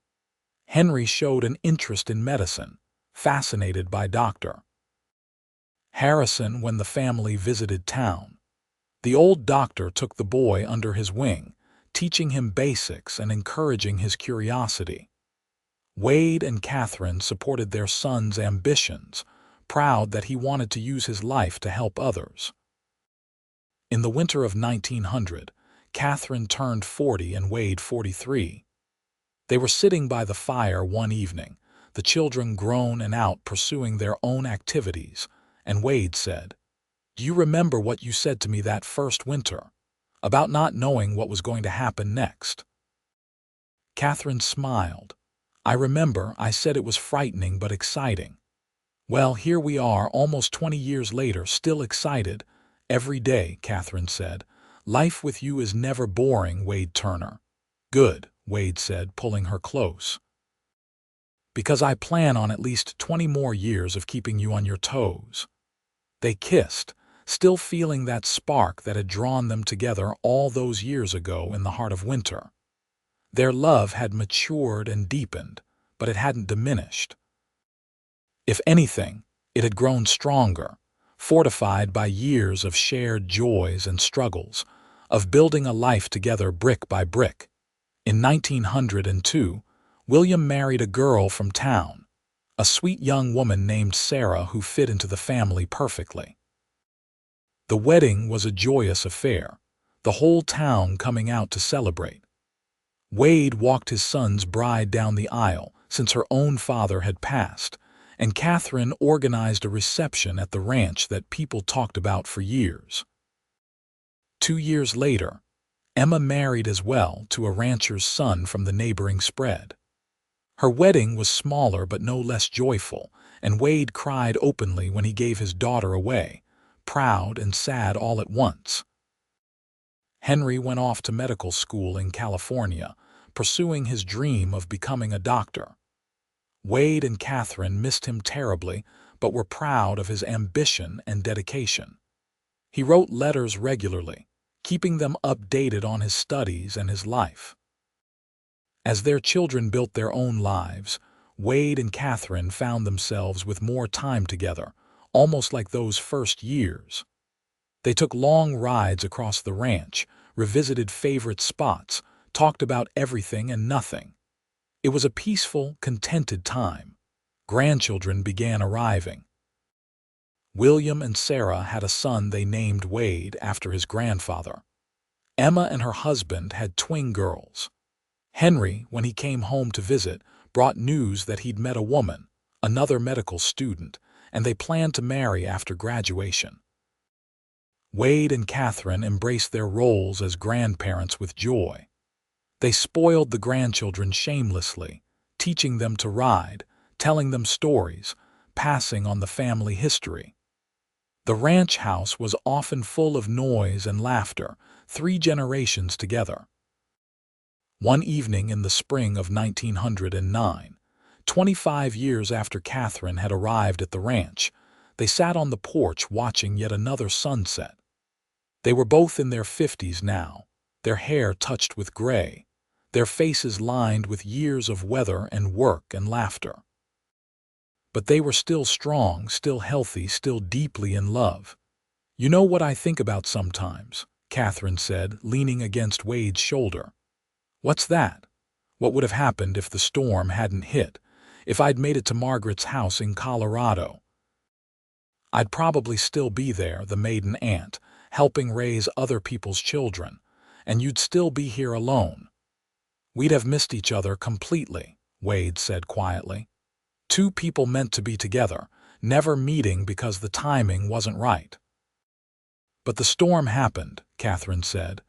Henry showed an interest in medicine, fascinated by Dr. Harrison when the family visited town. The old doctor took the boy under his wing, teaching him basics and encouraging his curiosity. Wade and Katherine supported their son's ambitions, proud that he wanted to use his life to help others. In the winter of 1900, Katherine turned 40 and Wade 43. They were sitting by the fire one evening, the children grown and out pursuing their own activities, and Wade said, "Do you remember what you said to me that first winter, about not knowing what was going to happen next?" Katherine smiled. "I remember I said it was frightening but exciting. Well, here we are almost 20 years later, still excited. Every day," Katherine said. "Life with you is never boring, Wade Turner." "Good," Wade said, pulling her close. "Because I plan on at least 20 more years of keeping you on your toes." They kissed, still feeling that spark that had drawn them together all those years ago in the heart of winter. Their love had matured and deepened, but it hadn't diminished. If anything, it had grown stronger, fortified by years of shared joys and struggles, of building a life together brick by brick. In 1902, William married a girl from town, a sweet young woman named Sarah who fit into the family perfectly. The wedding was a joyous affair, the whole town coming out to celebrate. Wade walked his son's bride down the aisle since her own father had passed, and Katherine organized a reception at the ranch that people talked about for years. 2 years later, Emma married as well to a rancher's son from the neighboring spread. Her wedding was smaller but no less joyful, and Wade cried openly when he gave his daughter away, proud and sad all at once. Henry went off to medical school in California, pursuing his dream of becoming a doctor. Wade and Katherine missed him terribly, but were proud of his ambition and dedication. He wrote letters regularly, keeping them updated on his studies and his life. As their children built their own lives, Wade and Katherine found themselves with more time together, almost like those first years. They took long rides across the ranch, revisited favorite spots, talked about everything and nothing. It was a peaceful, contented time. Grandchildren began arriving. William and Sarah had a son they named Wade after his grandfather. Emma and her husband had twin girls. Henry, when he came home to visit, brought news that he'd met a woman, another medical student, and they planned to marry after graduation. Wade and Katherine embraced their roles as grandparents with joy. They spoiled the grandchildren shamelessly, teaching them to ride, telling them stories, passing on the family history. The ranch house was often full of noise and laughter, 3 generations together. One evening in the spring of 1909, 25 years after Katherine had arrived at the ranch, they sat on the porch watching yet another sunset. They were both in their 50s now, their hair touched with gray, their faces lined with years of weather and work and laughter. But they were still strong, still healthy, still deeply in love. "You know what I think about sometimes," Katherine said, leaning against Wade's shoulder. "What's that? What would have happened if the storm hadn't hit? If I'd made it to Margaret's house in Colorado? I'd probably still be there, the maiden aunt, helping raise other people's children, and you'd still be here alone." "We'd have missed each other completely," Wade said quietly. "Two people meant to be together, never meeting because the timing wasn't right." "But the storm happened," Katherine said,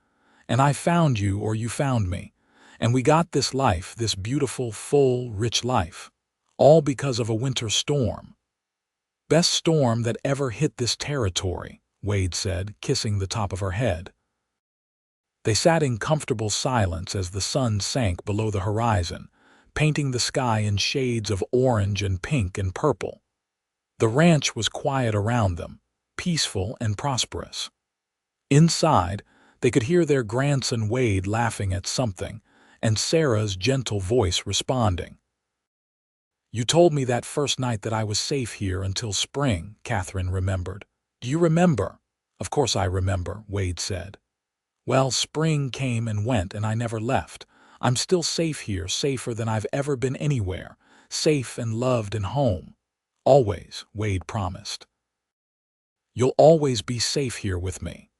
"and I found you or you found me, and we got this life, this beautiful, full, rich life, all because of a winter storm. Best storm that ever hit this territory," Wade said, kissing the top of her head. They sat in comfortable silence as the sun sank below the horizon, painting the sky in shades of orange and pink and purple. The ranch was quiet around them, peaceful and prosperous. Inside, they could hear their grandson Wade laughing at something, and Sarah's gentle voice responding. "You told me that first night that I was safe here until spring," Katherine remembered. "Do you remember?" "Of course I remember," Wade said. "Well, spring came and went and I never left. I'm still safe here, safer than I've ever been anywhere, safe and loved and home. Always," Wade promised. "You'll always be safe here with me."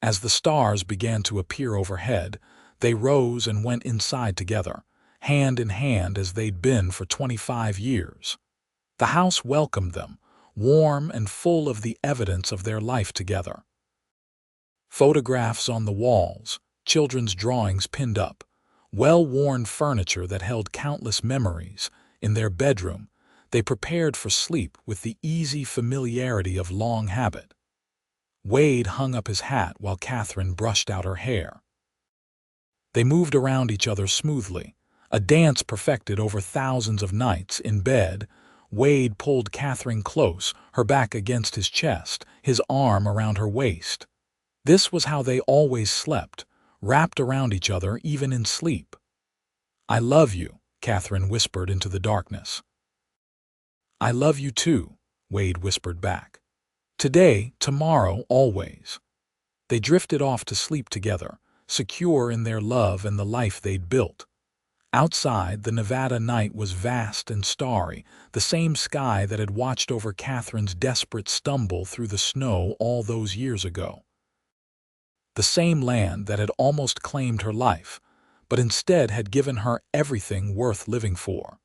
As the stars began to appear overhead, they rose and went inside together, hand in hand as they'd been for 25 years. The house welcomed them, warm and full of the evidence of their life together. Photographs on the walls, children's drawings pinned up, well-worn furniture that held countless memories. In their bedroom, they prepared for sleep with the easy familiarity of long habit. Wade hung up his hat while Katherine brushed out her hair. They moved around each other smoothly, a dance perfected over thousands of nights. In bed, Wade pulled Katherine close, her back against his chest, his arm around her waist. This was how they always slept, wrapped around each other even in sleep. "I love you," Katherine whispered into the darkness. "I love you too," Wade whispered back. "Today, tomorrow, always." They drifted off to sleep together, secure in their love and the life they'd built. Outside, the Nevada night was vast and starry, the same sky that had watched over Katherine's desperate stumble through the snow all those years ago. The same land that had almost claimed her life, but instead had given her everything worth living for.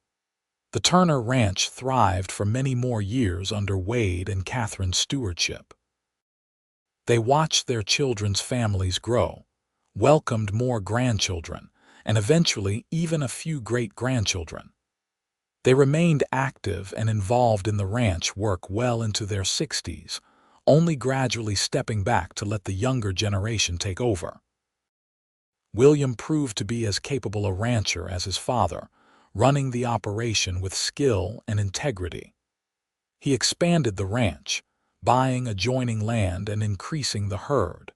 The Turner Ranch thrived for many more years under Wade and Katherine's stewardship. They watched their children's families grow, welcomed more grandchildren, and eventually even a few great-grandchildren. They remained active and involved in the ranch work well into their 60s, only gradually stepping back to let the younger generation take over. William proved to be as capable a rancher as his father, running the operation with skill and integrity. He expanded the ranch, buying adjoining land and increasing the herd.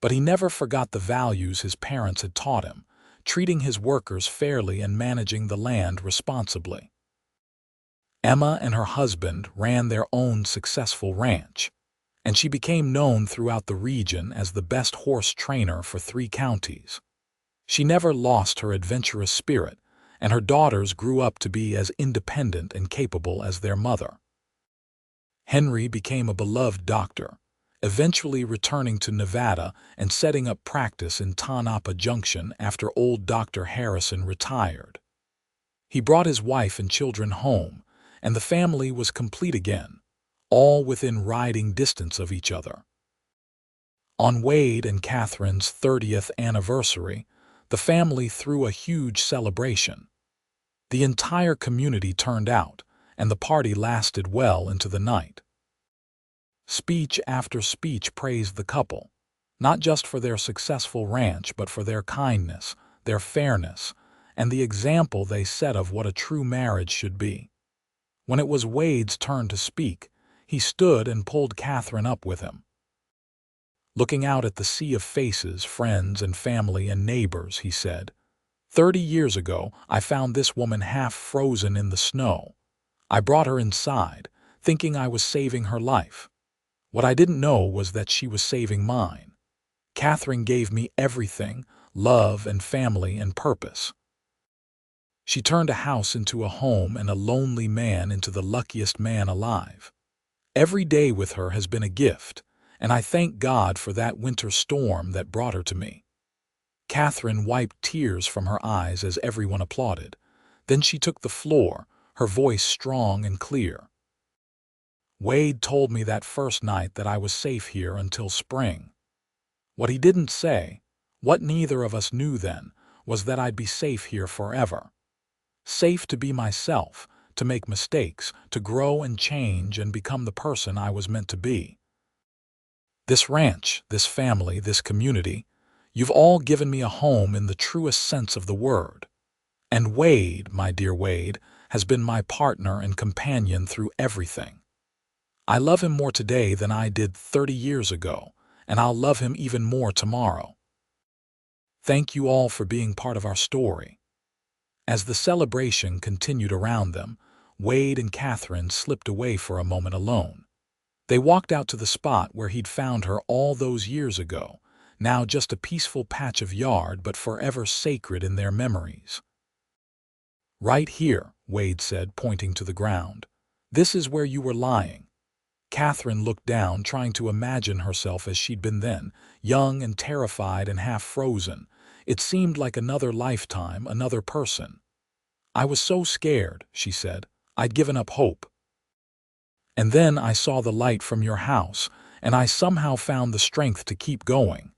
But he never forgot the values his parents had taught him, treating his workers fairly and managing the land responsibly. Emma and her husband ran their own successful ranch, and she became known throughout the region as the best horse trainer for 3 counties. She never lost her adventurous spirit, and her daughters grew up to be as independent and capable as their mother. Henry became a beloved doctor, eventually returning to Nevada and setting up practice in Tonopah Junction after old Dr. Harrison retired. He brought his wife and children home, and the family was complete again, all within riding distance of each other. On Wade and Katherine's 30th anniversary, the family threw a huge celebration. The entire community turned out, and the party lasted well into the night. Speech after speech praised the couple, not just for their successful ranch but for their kindness, their fairness, and the example they set of what a true marriage should be. When it was Wade's turn to speak, he stood and pulled Katherine up with him. Looking out at the sea of faces, friends and family and neighbors, he said, 30 years ago, I found this woman half frozen in the snow. I brought her inside, thinking I was saving her life. What I didn't know was that she was saving mine. Katherine gave me everything, love and family and purpose. She turned a house into a home and a lonely man into the luckiest man alive. Every day with her has been a gift, and I thank God for that winter storm that brought her to me. Katherine wiped tears from her eyes as everyone applauded. Then she took the floor, her voice strong and clear. Wade told me that first night that I was safe here until spring. What he didn't say, what neither of us knew then, was that I'd be safe here forever. Safe to be myself, to make mistakes, to grow and change and become the person I was meant to be. This ranch, this family, this community, you've all given me a home in the truest sense of the word. And Wade, my dear Wade, has been my partner and companion through everything. I love him more today than I did 30 years ago, and I'll love him even more tomorrow. Thank you all for being part of our story. As the celebration continued around them, Wade and Katherine slipped away for a moment alone. They walked out to the spot where he'd found her all those years ago, now just a peaceful patch of yard but forever sacred in their memories. Right here, Wade said, pointing to the ground. This is where you were lying. Katherine looked down, trying to imagine herself as she'd been then, young and terrified and half frozen. It seemed like another lifetime, another person. I was so scared, she said. I'd given up hope. And then I saw the light from your house, and I somehow found the strength to keep going.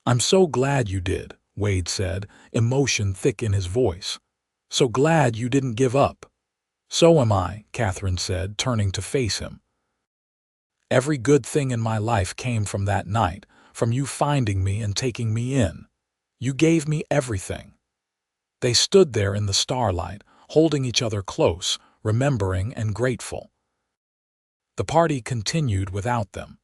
I'm so glad you did, Wade said, emotion thick in his voice. So glad you didn't give up. So am I, Katherine said, turning to face him. Every good thing in my life came from that night, from you finding me and taking me in. You gave me everything. They stood there in the starlight, holding each other close, remembering and grateful. The party continued without them,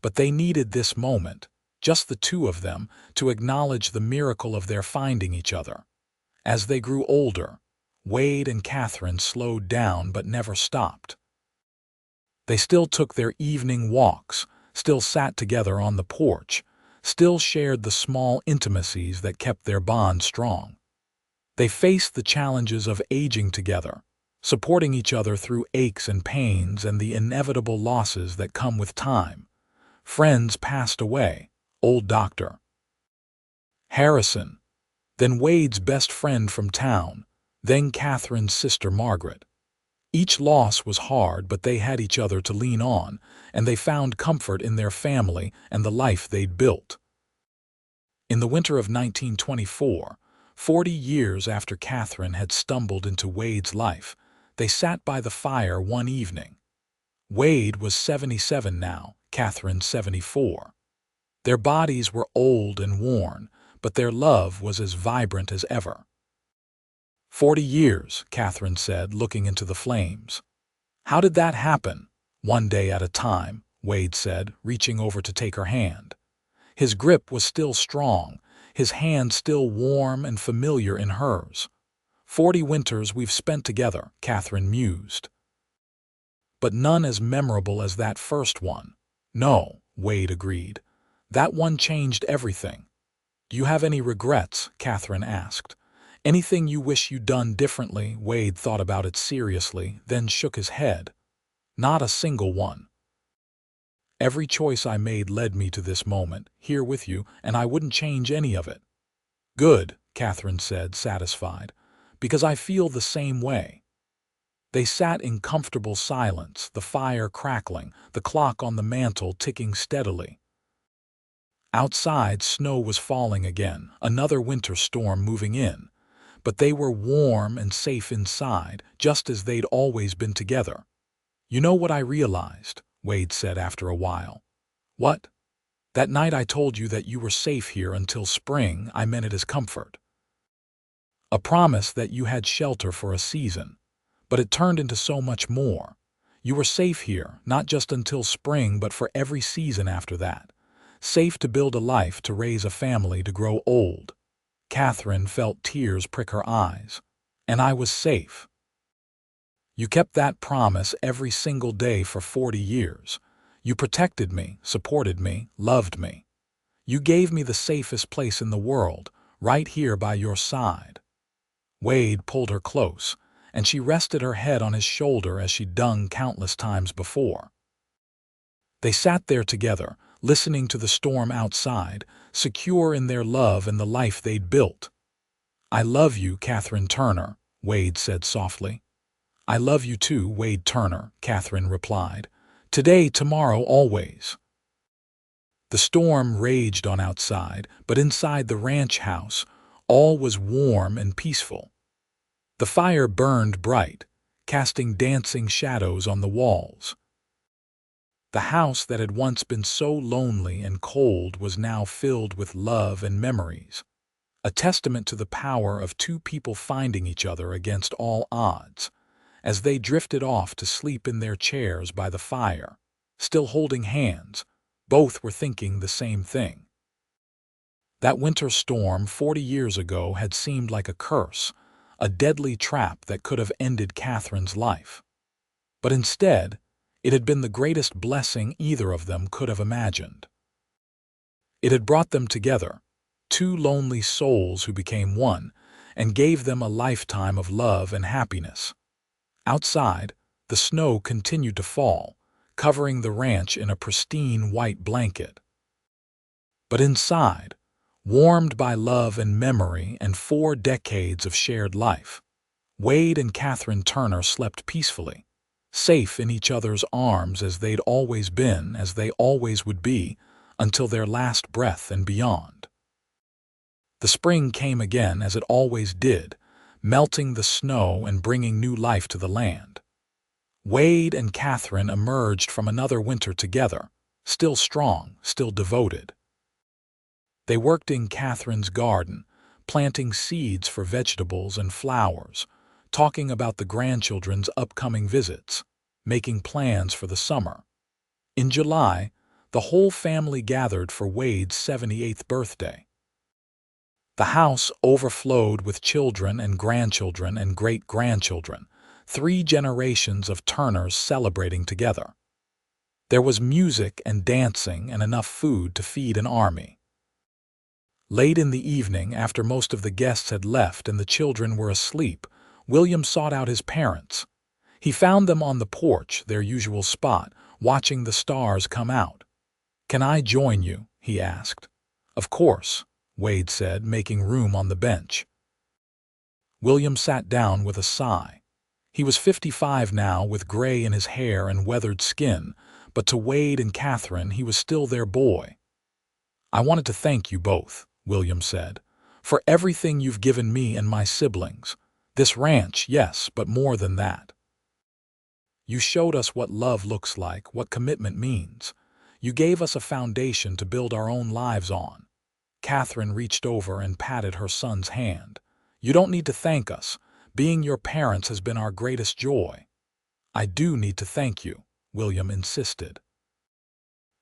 but they needed this moment, just the two of them, to acknowledge the miracle of their finding each other. As they grew older, Wade and Katherine slowed down but never stopped. They still took their evening walks, still sat together on the porch, still shared the small intimacies that kept their bond strong. They faced the challenges of aging together, supporting each other through aches and pains and the inevitable losses that come with time. Friends passed away, old Dr. Harrison, then Wade's best friend from town, then Katherine's sister Margaret. Each loss was hard, but they had each other to lean on, and they found comfort in their family and the life they'd built. In the winter of 1924, 40 years after Katherine had stumbled into Wade's life, they sat by the fire one evening. Wade was 77 now, Katherine 74. Their bodies were old and worn, but their love was as vibrant as ever. 40 years, Katherine said, looking into the flames. How did that happen? One day at a time, Wade said, reaching over to take her hand. His grip was still strong, his hand still warm and familiar in hers. 40 winters we've spent together, Katherine mused. But none as memorable as that first one. No, Wade agreed. That one changed everything. Do you have any regrets? Katherine asked. Anything you wish you'd done differently? Wade thought about it seriously, then shook his head. Not a single one. Every choice I made led me to this moment, here with you, and I wouldn't change any of it." "Good," Katherine said, satisfied, "because I feel the same way." They sat in comfortable silence, the fire crackling, the clock on the mantel ticking steadily. Outside, snow was falling again, another winter storm moving in, but they were warm and safe inside, just as they'd always been together. "You know what I realized?" Wade said after a while. "What?" "That night I told you that you were safe here until spring. I meant it as comfort. A promise that you had shelter for a season. But it turned into so much more. You were safe here, not just until spring, but for every season after that. Safe to build a life, to raise a family, to grow old." Katherine felt tears prick her eyes. "And I was safe." "You kept that promise every single day for 40 years. You protected me, supported me, loved me. You gave me the safest place in the world, right here by your side." Wade pulled her close, and she rested her head on his shoulder as she'd done countless times before. They sat there together, listening to the storm outside, secure in their love and the life they'd built. "I love you, Katherine Turner," Wade said softly. "I love you too, Wade Turner," Katherine replied. "Today, tomorrow, always." The storm raged on outside, but inside the ranch house, all was warm and peaceful. The fire burned bright, casting dancing shadows on the walls. The house that had once been so lonely and cold was now filled with love and memories, a testament to the power of two people finding each other against all odds. As they drifted off to sleep in their chairs by the fire, still holding hands, both were thinking the same thing. That winter storm 40 years ago had seemed like a curse, a deadly trap that could have ended Katherine's life. But instead, it had been the greatest blessing either of them could have imagined. It had brought them together, two lonely souls who became one, and gave them a lifetime of love and happiness. Outside, the snow continued to fall, covering the ranch in a pristine white blanket. But inside, warmed by love and memory and 4 decades of shared life, Wade and Katherine Turner slept peacefully, safe in each other's arms as they'd always been, as they always would be, until their last breath and beyond. The spring came again as it always did, melting the snow and bringing new life to the land. Wade and Katherine emerged from another winter together, still strong, still devoted. They worked in Katherine's garden, planting seeds for vegetables and flowers, talking about the grandchildren's upcoming visits, making plans for the summer. In July, the whole family gathered for Wade's 78th birthday. The house overflowed with children and grandchildren and great-grandchildren, 3 generations of Turners celebrating together. There was music and dancing and enough food to feed an army. Late in the evening, after most of the guests had left and the children were asleep, William sought out his parents. He found them on the porch, their usual spot, watching the stars come out. "Can I join you?" he asked. "Of course," Wade said, making room on the bench. William sat down with a sigh. He was 55 now, with gray in his hair and weathered skin, but to Wade and Katherine he was still their boy. "I wanted to thank you both," William said, "for everything you've given me and my siblings. This ranch, yes, but more than that. You showed us what love looks like, what commitment means. You gave us a foundation to build our own lives on." Katherine reached over and patted her son's hand. "You don't need to thank us. Being your parents has been our greatest joy." "I do need to thank you," William insisted.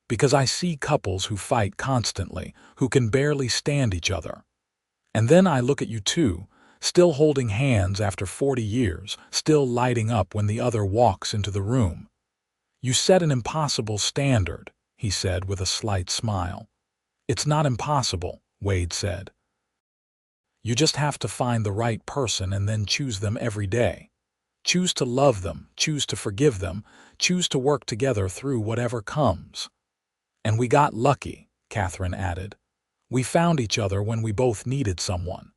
"Because I see couples who fight constantly, who can barely stand each other. And then I look at you two, still holding hands after 40 years, still lighting up when the other walks into the room. You set an impossible standard," he said with a slight smile. "It's not impossible," Wade said. "You just have to find the right person and then choose them every day. Choose to love them, choose to forgive them, choose to work together through whatever comes." And we got lucky, Katherine added. We found each other when we both needed someone.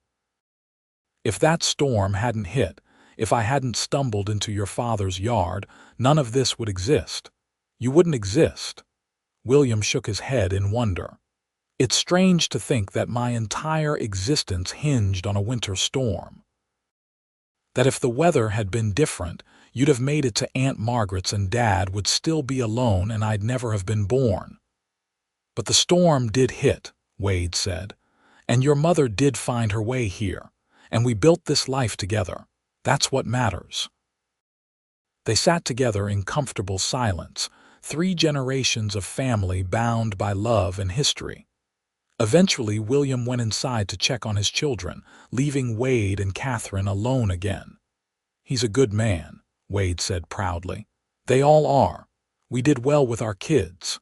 If that storm hadn't hit, if I hadn't stumbled into your father's yard, none of this would exist. You wouldn't exist." William shook his head in wonder. "It's strange to think that my entire existence hinged on a winter storm. That if the weather had been different, you'd have made it to Aunt Margaret's and Dad would still be alone and I'd never have been born." "But the storm did hit," Wade said, "and your mother did find her way here, and we built this life together. That's what matters." They sat together in comfortable silence, 3 generations of family bound by love and history. Eventually, William went inside to check on his children, leaving Wade and Katherine alone again. "He's a good man," Wade said proudly. "They all are. We did well with our kids."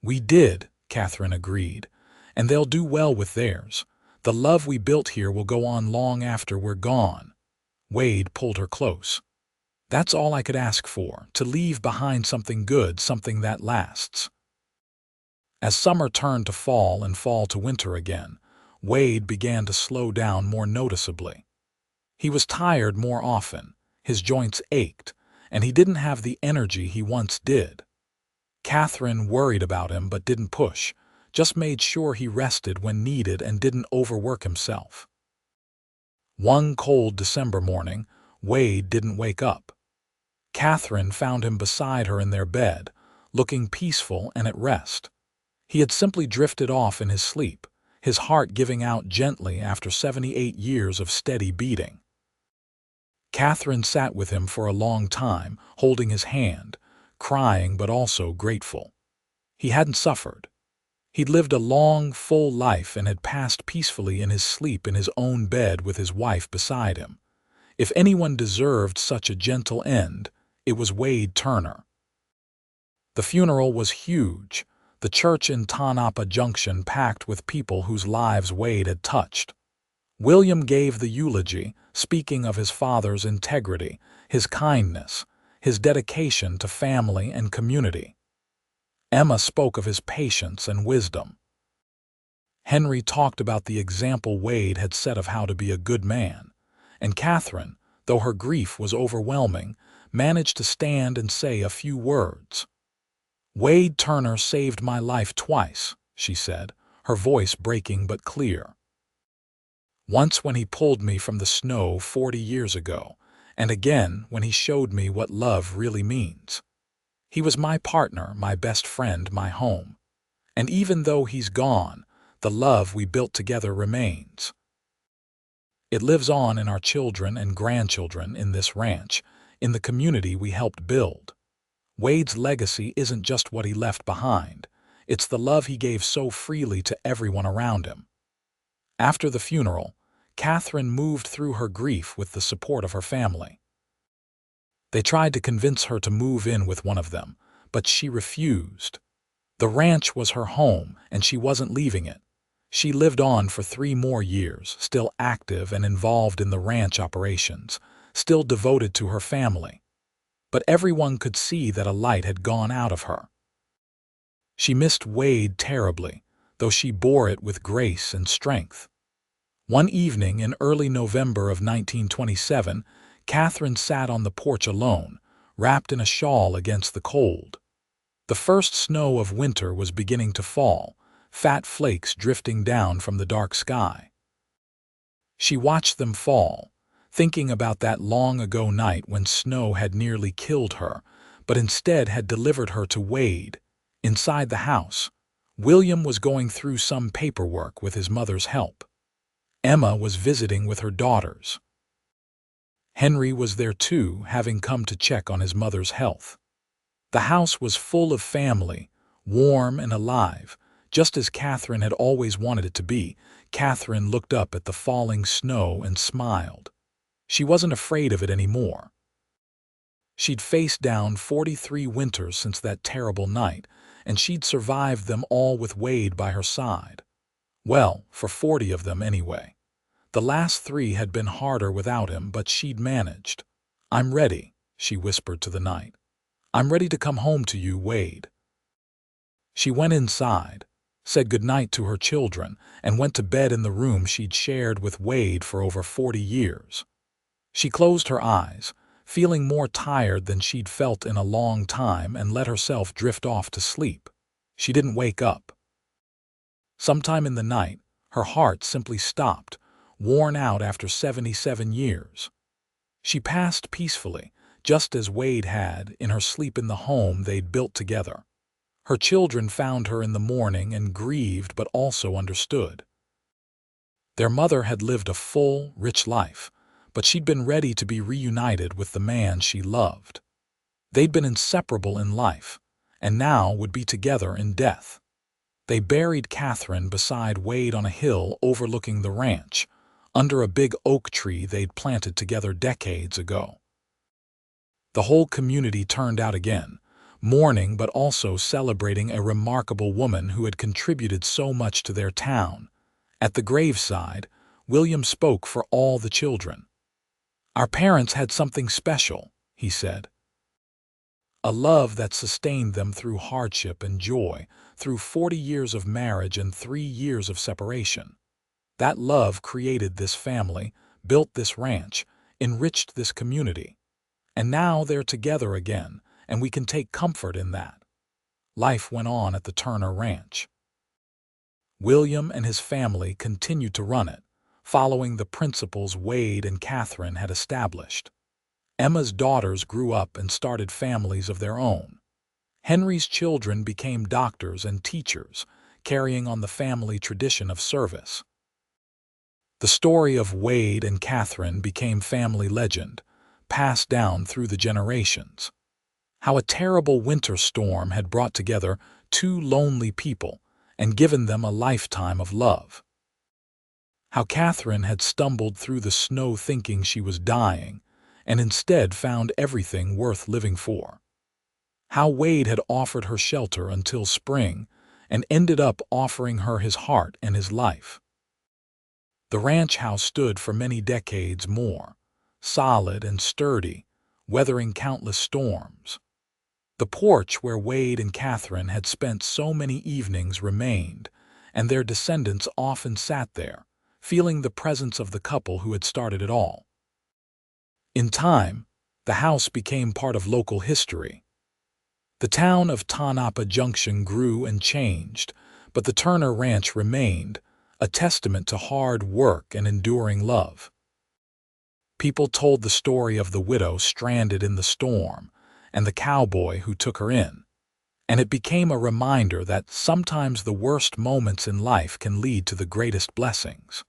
"We did," Katherine agreed, "and they'll do well with theirs. The love we built here will go on long after we're gone." Wade pulled her close. "That's all I could ask for, to leave behind something good, something that lasts." As summer turned to fall and fall to winter again, Wade began to slow down more noticeably. He was tired more often, his joints ached, and he didn't have the energy he once did. Katherine worried about him but didn't push, just made sure he rested when needed and didn't overwork himself. One cold December morning, Wade didn't wake up. Katherine found him beside her in their bed, looking peaceful and at rest. He had simply drifted off in his sleep, his heart giving out gently after 78 years of steady beating. Katherine sat with him for a long time, holding his hand, crying but also grateful. He hadn't suffered. He'd lived a long, full life and had passed peacefully in his sleep in his own bed with his wife beside him. If anyone deserved such a gentle end, it was Wade Turner. The funeral was huge, the church in Tonopah Junction packed with people whose lives Wade had touched. William gave the eulogy, speaking of his father's integrity, his kindness, his dedication to family and community. Emma spoke of his patience and wisdom. Henry talked about the example Wade had set of how to be a good man, and Katherine, though her grief was overwhelming, managed to stand and say a few words. "Wade Turner saved my life twice," she said, her voice breaking but clear. "Once when he pulled me from the snow 40 years ago, and again when he showed me what love really means. He was my partner, my best friend, my home. And even though he's gone, the love we built together remains. It lives on in our children and grandchildren in this ranch, in the community we helped build. Wade's legacy isn't just what he left behind, it's the love he gave so freely to everyone around him." After the funeral, Katherine moved through her grief with the support of her family. They tried to convince her to move in with one of them, but she refused. The ranch was her home, and she wasn't leaving it. She lived on for 3 more years, still active and involved in the ranch operations, still devoted to her family. But everyone could see that a light had gone out of her. She missed Wade terribly, though she bore it with grace and strength. One evening in early November of 1927, Katherine sat on the porch alone, wrapped in a shawl against the cold. The first snow of winter was beginning to fall, fat flakes drifting down from the dark sky. She watched them fall, thinking about that long-ago night when snow had nearly killed her, but instead had delivered her to Wade. Inside the house, William was going through some paperwork with his mother's help. Emma was visiting with her daughters. Henry was there too, having come to check on his mother's health. The house was full of family, warm and alive, just as Katherine had always wanted it to be. Katherine looked up at the falling snow and smiled. She wasn't afraid of it anymore. She'd faced down 43 winters since that terrible night, and she'd survived them all with Wade by her side. Well, for 40 of them anyway. The last 3 had been harder without him, but she'd managed. "I'm ready," she whispered to the night. "I'm ready to come home to you, Wade." She went inside, said goodnight to her children, and went to bed in the room she'd shared with Wade for over 40 years. She closed her eyes, feeling more tired than she'd felt in a long time, and let herself drift off to sleep. She didn't wake up. Sometime in the night, her heart simply stopped, worn out after 77 years. She passed peacefully, just as Wade had, in her sleep in the home they'd built together. Her children found her in the morning and grieved but also understood. Their mother had lived a full, rich life, but she'd been ready to be reunited with the man she loved. They'd been inseparable in life, and now would be together in death. They buried Katherine beside Wade on a hill overlooking the ranch, under a big oak tree they'd planted together decades ago. The whole community turned out again, mourning but also celebrating a remarkable woman who had contributed so much to their town. At the graveside, William spoke for all the children. "Our parents had something special," he said. "A love that sustained them through hardship and joy, through 40 years of marriage and 3 years of separation. That love created this family, built this ranch, enriched this community. And now they're together again, and we can take comfort in that." Life went on at the Turner Ranch. William and his family continued to run it, following the principles Wade and Katherine had established. Emma's daughters grew up and started families of their own. Henry's children became doctors and teachers, carrying on the family tradition of service. The story of Wade and Katherine became family legend, passed down through the generations. How a terrible winter storm had brought together two lonely people and given them a lifetime of love. How Katherine had stumbled through the snow thinking she was dying, and instead found everything worth living for. How Wade had offered her shelter until spring, and ended up offering her his heart and his life. The ranch house stood for many decades more, solid and sturdy, weathering countless storms. The porch where Wade and Katherine had spent so many evenings remained, and their descendants often sat there, feeling the presence of the couple who had started it all. In time, the house became part of local history. The town of Tonopah Junction grew and changed, but the Turner Ranch remained, a testament to hard work and enduring love. People told the story of the widow stranded in the storm and the cowboy who took her in, and it became a reminder that sometimes the worst moments in life can lead to the greatest blessings.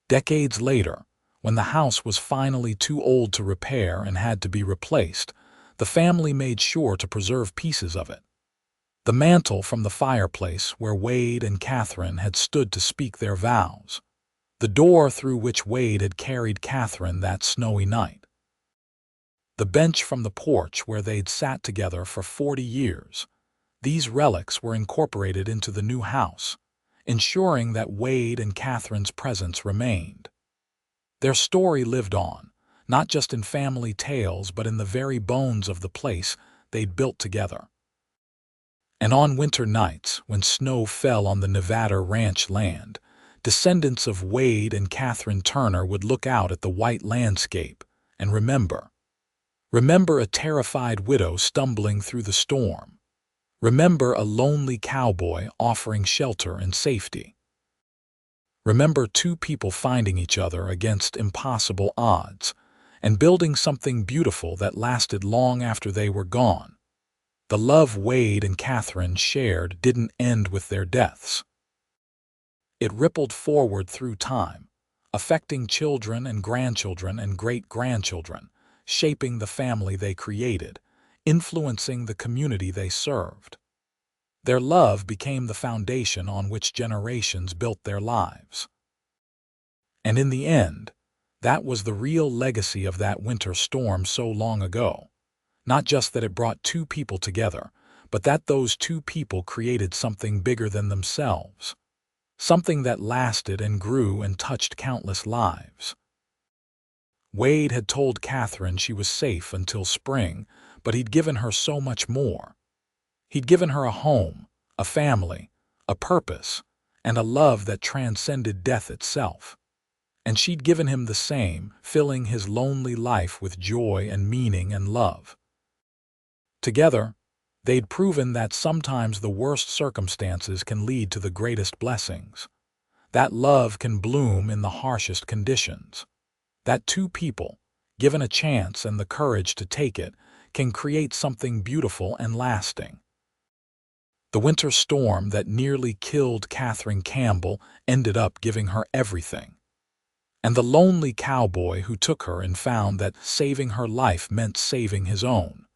Decades later, when the house was finally too old to repair and had to be replaced, the family made sure to preserve pieces of it. The mantel from the fireplace where Wade and Katherine had stood to speak their vows. The door through which Wade had carried Katherine that snowy night. The bench from the porch where they'd sat together for 40 years. These relics were incorporated into the new house, ensuring that Wade and Katherine's presence remained. Their story lived on, not just in family tales but in the very bones of the place they'd built together. And on winter nights, when snow fell on the Nevada ranch land, descendants of Wade and Katherine Turner would look out at the white landscape and remember a terrified widow stumbling through the storm. Remember a lonely cowboy offering shelter and safety. Remember two people finding each other against impossible odds and building something beautiful that lasted long after they were gone. The love Wade and Katherine shared didn't end with their deaths. It rippled forward through time, affecting children and grandchildren and great-grandchildren, shaping the family they created, influencing the community they served. Their love became the foundation on which generations built their lives. And in the end, that was the real legacy of that winter storm so long ago. Not just that it brought two people together, but that those two people created something bigger than themselves. Something that lasted and grew and touched countless lives. Wade had told Katherine she was safe until spring, but he'd given her so much more. He'd given her a home, a family, a purpose, and a love that transcended death itself. And she'd given him the same, filling his lonely life with joy and meaning and love. Together, they'd proven that sometimes the worst circumstances can lead to the greatest blessings. That love can bloom in the harshest conditions. That two people, given a chance and the courage to take it, can create something beautiful and lasting. The winter storm that nearly killed Katherine Campbell ended up giving her everything. And the lonely cowboy who took her and found that saving her life meant saving his own.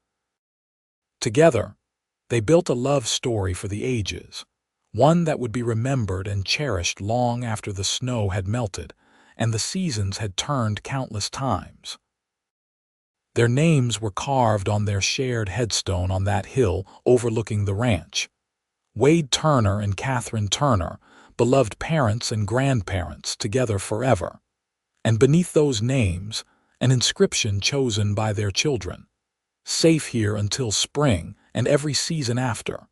Together, they built a love story for the ages, one that would be remembered and cherished long after the snow had melted and the seasons had turned countless times. Their names were carved on their shared headstone on that hill overlooking the ranch. Wade Turner and Katherine Turner, beloved parents and grandparents together forever. And beneath those names, an inscription chosen by their children. Safe here until spring and every season after.